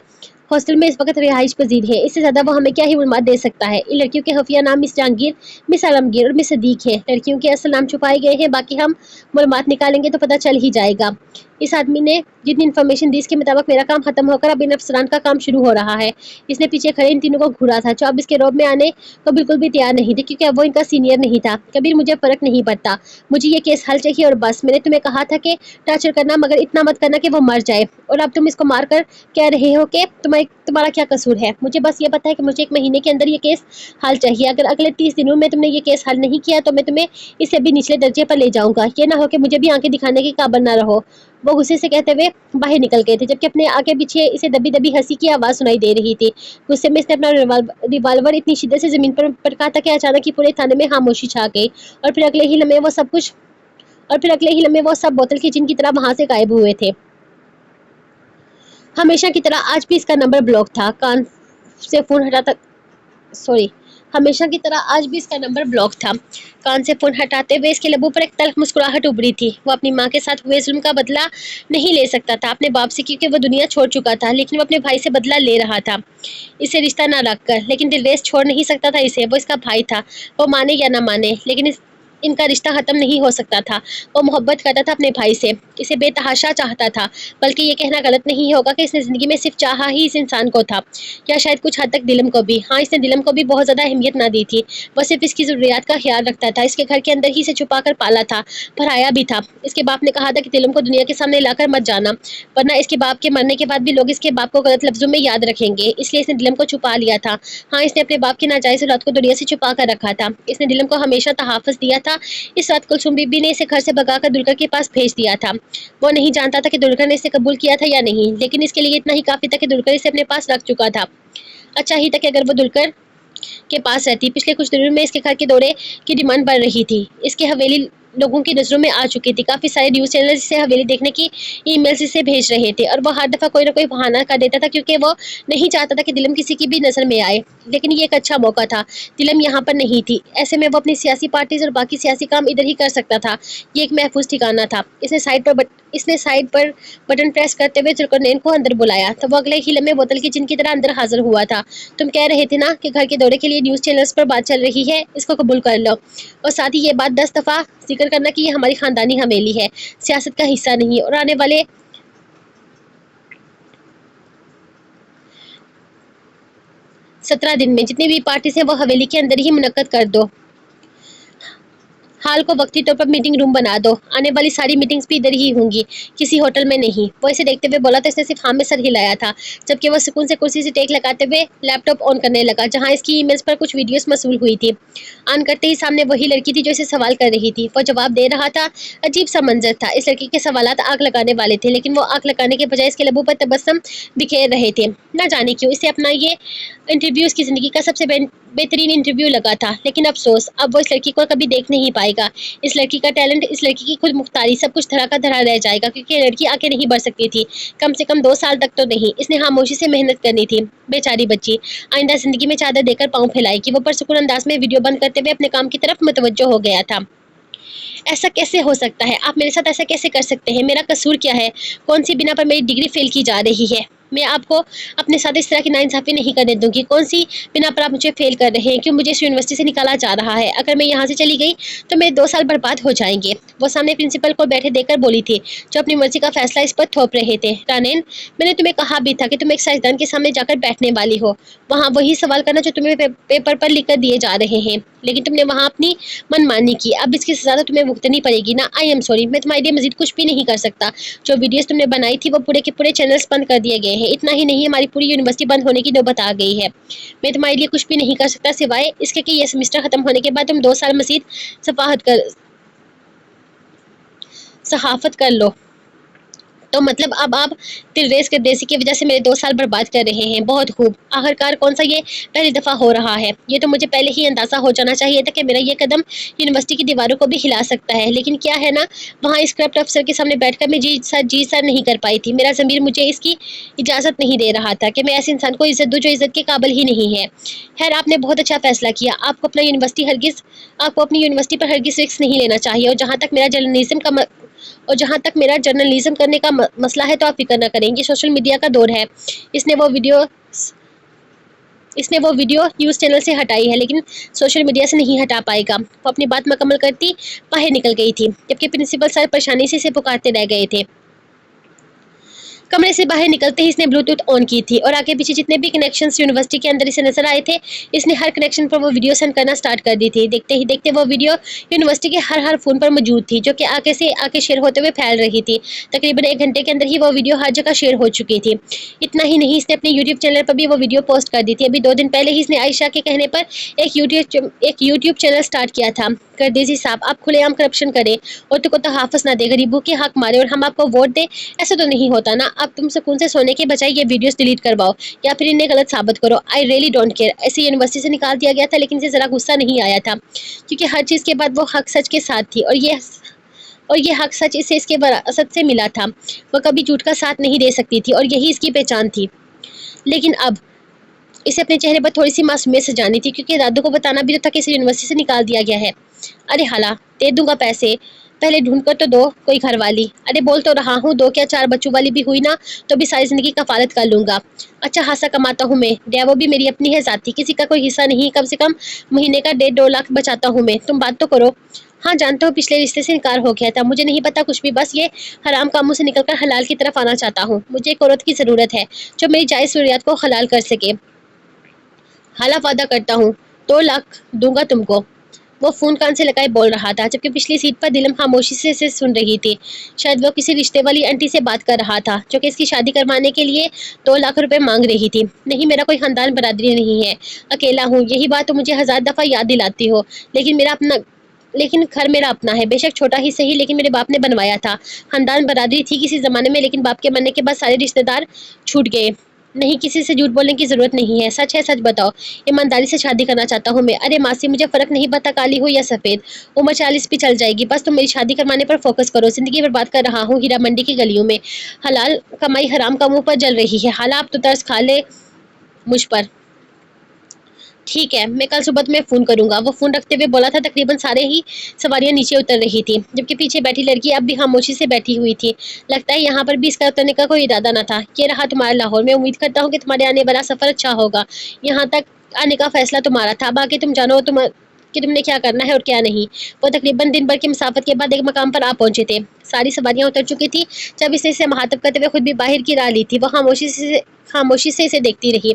हॉस्टल में इस वक्त रिहाइश पजीर है। इससे ज्यादा वो हमें क्या ही मालूमात दे सकता है। इन लड़कियों के खुफिया नाम मिस जहांगीर, मिस आलमगीर और मिस सदीक है। लड़कियों के असल नाम छुपाए गए हैं, बाकी हम मालूमात निकालेंगे तो पता चल ही जाएगा। इस आदमी ने जितनी इन्फॉर्मेशन दी इसके मुताबिक मेरा काम खत्म होकर अब इन अफसरान का काम शुरू हो रहा है। इसने पीछे खड़े इन तीनों को घूरा था, जो अब इसके रौब में आने को बिल्कुल भी तैयार नहीं थे, क्योंकि अब वो इनका सीनियर नहीं था। कबीर, मुझे फर्क नहीं पड़ता, मुझे ये केस हल चाहिए और बस। मैंने तुम्हें कहा था कि टॉर्चर करना, मगर इतना मत करना कि वो मर जाए, और अब तुम इसको मार कर कह रहे हो कि तुम्हारा क्या कसूर है। मुझे बस ये पता है कि मुझे 1 महीने के अंदर ये केस हल चाहिए। अगर अगले 30 दिनों में तुमने ये केस हल नहीं किया तो मैं तुम्हें इससे भी निचले दर्जे पर ले जाऊंगा। ये ना हो कि मुझे भी आंखें दिखाने के काबिल ना रहो। वो गुस्से से कहते हुए बाहर निकल गए थे, जबकि अपने आगे पीछे इसे दबी दबी हंसी की आवाज सुनाई दे रही थी। गुस्से में इसने अपना रिवाल्वर इतनी शिद्दत से जमीन पर पटका था कि अचानक ही पूरे थाने में खामोशी छा गई। और फिर अगले ही लम्हे वो सब बोतल की जिन की तरह वहां से गायब हुए थे। हमेशा की तरह आज भी इसका नंबर ब्लॉक था। कान से फोन हटाता सॉरी हमेशा की तरह आज भी इसका नंबर ब्लॉक था। कान से फोन हटाते हुए इसके लबों पर एक तल्ख मुस्कुराहट उभरी थी। वो अपनी माँ के साथ हुए जुल्म का बदला नहीं ले सकता था अपने बाप से, क्योंकि वो दुनिया छोड़ चुका था, लेकिन वो अपने भाई से बदला ले रहा था, इसे रिश्ता ना रखकर। लेकिन दिलरेज छोड़ नहीं सकता था इसे, वो इसका भाई था। वो माने या ना माने, लेकिन इनका रिश्ता खत्म नहीं हो सकता था। वो मोहब्बत करता था अपने भाई से, इसे बेतहाशा चाहता था। बल्कि ये कहना गलत नहीं होगा कि इसने जिंदगी में सिर्फ चाहा ही इस इंसान को था, या शायद कुछ हद तक दिलम को भी। हाँ, इसने दिलम को भी बहुत ज्यादा अहमियत ना दी थी। वो सिर्फ इसकी जरूरियात का ख्याल रखता था, इसके घर के अंदर ही इसे छुपा कर पाला था, पढ़ाया भी था। इसके बाप ने कहा था कि दिलम को दुनिया के सामने लाकर मत जाना, वरना इसके बाप के मरने के बाद भी लोग इसके बाप को गलत लफ्जों में याद रखेंगे। इसलिए इसने दिलम को छुपा लिया था। हाँ, इसने अपने बाप की नाजायज औलाद को दुनिया से छुपा कर रखा था। इसने दिलम को हमेशा तहाफ़ुज़ दिया था। इस रात कुलसुम बीबी ने इसे घर से भगाकर दुलकर के पास भेज दिया था। वो नहीं जानता था कि दुलकर ने इसे कबूल किया था या नहीं, लेकिन इसके लिए इतना ही काफी था कि दुलकर इसे अपने पास रख चुका था। अच्छा ही था कि अगर वो दुलकर के पास रहती। पिछले कुछ दिनों में इसके घर के दौरे की डिमांड बढ़ रही थी। इसकी हवेली लोगों की नजरों में आ चुकी थी। काफी सारे न्यूज चैनल इसे हवेली देखने की ईमेल्स इसे भेज रहे थे, और वो हर दफा कोई ना कोई बहाना कर देता था, क्योंकि वो नहीं चाहता था कि दिलम किसी की भी नजर में आए। लेकिन ये एक अच्छा मौका था, दिलम यहाँ पर नहीं थी। ऐसे में वो अपनी सियासी पार्टीज और बाकी सियासी काम इधर ही कर सकता था। ये एक महफूज ठिकाना था। इसने साइड पर बटन प्रेस करते हुए जुल्करनैन को अंदर बुलाया, तो वो अगले ही लम्हे बोतल की जिन की तरह अंदर हाजिर हुआ था। तुम कह रहे थे ना कि घर के दौरे के लिए न्यूज चैनल्स पर बात चल रही है, इसको कबूल कर लो। और साथ ही ये बात 10 दफा जिक्र करना कि ये हमारी खानदानी हवेली है, सियासत का हिस्सा नहीं। और आने वाले 17 दिन में जितनी भी पार्टीज हैं वो हवेली के अंदर ही मुनक्कद कर दो। हाल को वक्ती तौर पर मीटिंग रूम बना दो। आने वाली सारी मीटिंग्स भी इधर ही होंगी, किसी होटल में नहीं। वो इसे देखते हुए बोला तो इसने सिर्फ हाँ में सर हिलाया था, जबकि वो सुकून से कुर्सी से टेक लगाते हुए लैपटॉप ऑन करने लगा, जहाँ इसकी ईमेल्स पर कुछ वीडियोस मौसूल हुई थी। ऑन करते ही सामने वही लड़की थी जो इसे सवाल कर रही थी। वो जवाब दे रहा था। अजीब सा मंजर था। इस लड़की के सवालात आग लगाने वाले थे, लेकिन वो आग लगाने के बजाय इसके लबों पर तबस्सुम बिखेर रहे थे। न जाने क्यों इसे अपना ये इंटरव्यू इसकी जिंदगी का सबसे बेहतरीन इंटरव्यू लगा था। लेकिन अफसोस, अब वो इस लड़की को कभी देख नहीं पाएगा। इस लड़की का टैलेंट, इस लड़की की खुद मुख्तारी, सब कुछ धरा का धरा रह जाएगा, क्योंकि ये लड़की आगे नहीं बढ़ सकती थी, कम से कम 2 साल तक तो नहीं। इसने खामोशी से मेहनत करनी थी। बेचारी बच्ची आइंदा जिंदगी में चादर देकर पाँव फैलाएगी। वो पुरसुकून अंदाज में वीडियो बंद करते हुए अपने काम की तरफ मुतवज्जो हो गया था। ऐसा कैसे हो सकता है? आप मेरे साथ ऐसा कैसे कर सकते हैं? मेरा कसूर क्या है? कौन सी बिना पर मेरी डिग्री फेल की जा रही है? मैं आपको अपने साथ इस तरह की नाइंसाफी नहीं करने दूंगी। कौन सी बिना पर आप मुझे फेल कर रहे हैं? क्यों मुझे इस यूनिवर्सिटी से निकाला जा रहा है? अगर मैं यहाँ से चली गई तो मेरे 2 साल बर्बाद हो जाएंगे। वो सामने प्रिंसिपल को बैठे देखकर बोली थी, जो अपनी मर्जी का फैसला इस पर थोप रहे थे। रानैन, मैंने तुम्हें कहा भी था कि तुम एक साइंसदान के सामने जाकर बैठने वाली हो, वहाँ वही सवाल करना जो तुम्हें पेपर पर लिख कर दिए जा रहे हैं, लेकिन तुमने वहाँ अपनी मनमानी की। अब इसकी सजा तो तुम्हें भुगतनी पड़ेगी ना। आई एम सॉरी, मैं तुम्हारे लिए मजीद कुछ भी नहीं कर सकता। जो वीडियोस तुमने बनाई थी वो पूरे के पूरे चैनल्स बंद कर दिए गए हैं। इतना ही नहीं, हमारी पूरी यूनिवर्सिटी बंद होने की नौबत आ गई है। मैं तुम्हारे लिए कुछ भी नहीं कर सकता, सिवाय इसके कि ये सेमेस्टर खत्म होने के बाद तुम 2 साल मजीद सहाफत कर लो। तो मतलब अब आप दिलरेज गर्देसी की वजह से मेरे 2 साल बर्बाद कर रहे हैं। बहुत खूब। आखिरकार कौन सा ये पहली दफ़ा हो रहा है? ये तो मुझे पहले ही अंदाज़ा हो जाना चाहिए था कि मेरा ये कदम यूनिवर्सिटी की दीवारों को भी हिला सकता है। लेकिन क्या है ना, वहाँ इस करप्ट अफसर के सामने बैठकर मैं जी सर नहीं कर पाई थी। मेरा ज़मीर मुझे इसकी इजाज़त नहीं दे रहा था कि मैं ऐसे इंसान को इज्जत दूँ जो इज्जत के काबिल ही नहीं है। खैर, आपने बहुत अच्छा फैसला किया। आपको अपनी यूनिवर्सिटी पर हरगिज़ रिस्क नहीं लेना चाहिए। और जहाँ तक मेरा जर्नलिज्म करने का मसला है, तो आप फिक्र न करें। ये सोशल मीडिया का दौर है। इसने वो वीडियो न्यूज़ चैनल से हटाई है, लेकिन सोशल मीडिया से नहीं हटा पाएगा। वो अपनी बात मुकम्मल करती बाहर निकल गई थी, जबकि प्रिंसिपल सर परेशानी से इसे पुकारते रह गए थे। कमरे से बाहर निकलते ही इसने ब्लूटूथ ऑन की थी और आगे पीछे जितने भी कनेक्शंस यूनिवर्सिटी के अंदर इसे नजर आए थे, इसने हर कनेक्शन पर वो वीडियो सेंड करना स्टार्ट कर दी थी। देखते ही देखते वो वीडियो यूनिवर्सिटी के हर फोन पर मौजूद थी, जो कि आगे से आगे शेयर होते हुए फैल रही थी। तकरीबन 1 घंटे के अंदर ही वो वीडियो हर जगह शेयर हो चुकी थी। इतना ही नहीं, इसने अपने यूट्यूब चैनल पर भी वो वीडियो पोस्ट कर दी थी। अभी 2 दिन पहले ही इसने आयशा के कहने पर एक यूट्यूब चैनल स्टार्ट किया था। कर दीजिए साहब, आप खुलेआम करप्शन करें और तुमको तो हाफिज ना दे, गरीबों के हक मारे और हम आपको वोट दे, ऐसा तो नहीं होता ना। अब तुम सुकून से सोने के बजाय ये वीडियोस डिलीट करवाओ या फिर इन्हें गलत साबित करो। I really don't care. ऐसे यूनिवर्सिटी से निकाल दिया गया था, लेकिन इसे जरा गुस्सा नहीं आया था, क्योंकि हर चीज़ के बाद वो हक सच के साथ थी और ये हक सच इसे इसके विरासत से मिला था। वो कभी झूठ का साथ नहीं दे सकती थी और यही इसकी पहचान थी। लेकिन अब इसे अपने चेहरे पर थोड़ी सी मासूमियत सजानी थी, क्योंकि दादू को बताना भी तो था कि इसे यूनिवर्सिटी से निकाल दिया गया है। अरे हाला, दे दूंगा पैसे, पहले ढूंढ कर तो दो कोई घर वाली। अरे बोल तो रहा हूँ, 2 क्या 4 बच्चों वाली भी हुई ना तो भी सारी जिंदगी कफालत कर लूंगा। अच्छा खासा कमाता हूँ मैं, वो भी मेरी अपनी है जाती, किसी का कोई हिस्सा नहीं। कम से कम महीने का 1.5-2 लाख बचाता हूँ मैं। तुम बात तो करो। हाँ जानते हो, पिछले रिश्ते से इनकार हो गया था। मुझे नहीं पता कुछ भी, बस ये हराम कामों से निकलकर हलाल की तरफ आना चाहता हूँ। मुझे एक औरत की जरूरत है जो मेरी जायज जरूरियात को हलाल कर सके। हाला, वादा करता हूँ 2 लाख दूंगा तुमको। वो फोन कान से लगाए बोल रहा था, जबकि पिछली सीट पर दिलम खामोशी से इसे सुन रही थी। शायद वो किसी रिश्ते वाली आंटी से बात कर रहा था, जो कि इसकी शादी करवाने के लिए 2 लाख रुपए मांग रही थी। नहीं, मेरा कोई खानदान बरादरी नहीं है, अकेला हूँ। यही बात तो मुझे 1000 दफा याद दिलाती हो। लेकिन घर मेरा अपना है, बेशक छोटा ही सही, लेकिन मेरे बाप ने बनवाया था। खानदान बरादरी थी किसी जमाने में, लेकिन बाप के मरने के बाद सारे रिश्तेदार छूट गए। नहीं, किसी से झूठ बोलने की जरूरत नहीं है। सच है, सच बताओ। ईमानदारी से शादी करना चाहता हूँ मैं। अरे मासी, मुझे फर्क नहीं पड़ता काली हो या सफेद, उम्र 40 भी चल जाएगी, बस तुम मेरी शादी करवाने पर फोकस करो। जिंदगी बर्बाद कर रहा हूँ हीरा मंडी की गलियों में, हलाल कमाई हराम का मुंह पर जल रही है। हाला, अब तो तरस खा ले मुझ पर। ठीक है, मैं कल सुबह तुम्हें फोन करूंगा। वो फोन रखते हुए बोला था। तकरीबन सारे ही सवारियां नीचे उतर रही थी, जबकि पीछे बैठी लड़की अब भी खामोशी से बैठी हुई थी। लगता है यहाँ पर भी इसका उतरने का कोई इरादा न था। ये रहा तुम्हारा लाहौर। मैं उम्मीद करता हूँ कि तुम्हारे आने वाला सफर अच्छा होगा। यहाँ तक आने का फैसला तुम्हारा था, बाकी तुम जानो कि तुमने क्या करना है और क्या नहीं। वो तकरीबन दिन भर की मुसाफत के बाद एक मकाम पर आ पहुंचे थे। सारी सवारियां उतर चुकी थी जब इसने इसे मुखातब करते हुए खुद भी बाहर की राह ली थी। वो खामोशी से इसे देखती रही,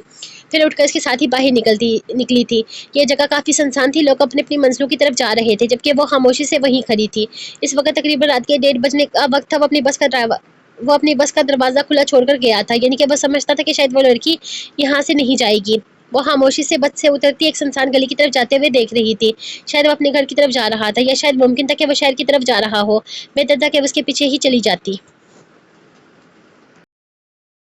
फिर उठकर इसके साथ ही बाहर निकली थी। ये जगह काफ़ी सुनसान थी, लोग अपनी अपनी मंजिलों की तरफ जा रहे थे, जबकि वो खामोशी से वहीं खड़ी थी। इस वक्त तकरीबन रात के 1:30 बजने का वक्त था। वो अपनी बस का दरवाज़ा खुला छोड़कर गया था, यानी कि वो समझता था कि शायद वो लड़की यहाँ से नहीं जाएगी। वो खामोशी से बस से उतरती एक सुनसान गली की तरफ जाते हुए देख रही थी। शायद वो अपने घर की तरफ जा रहा था, या शायद मुमकिन था कि वो शहर की तरफ जा रहा हो। बेहतर था कि वो उसके पीछे ही चली जाती।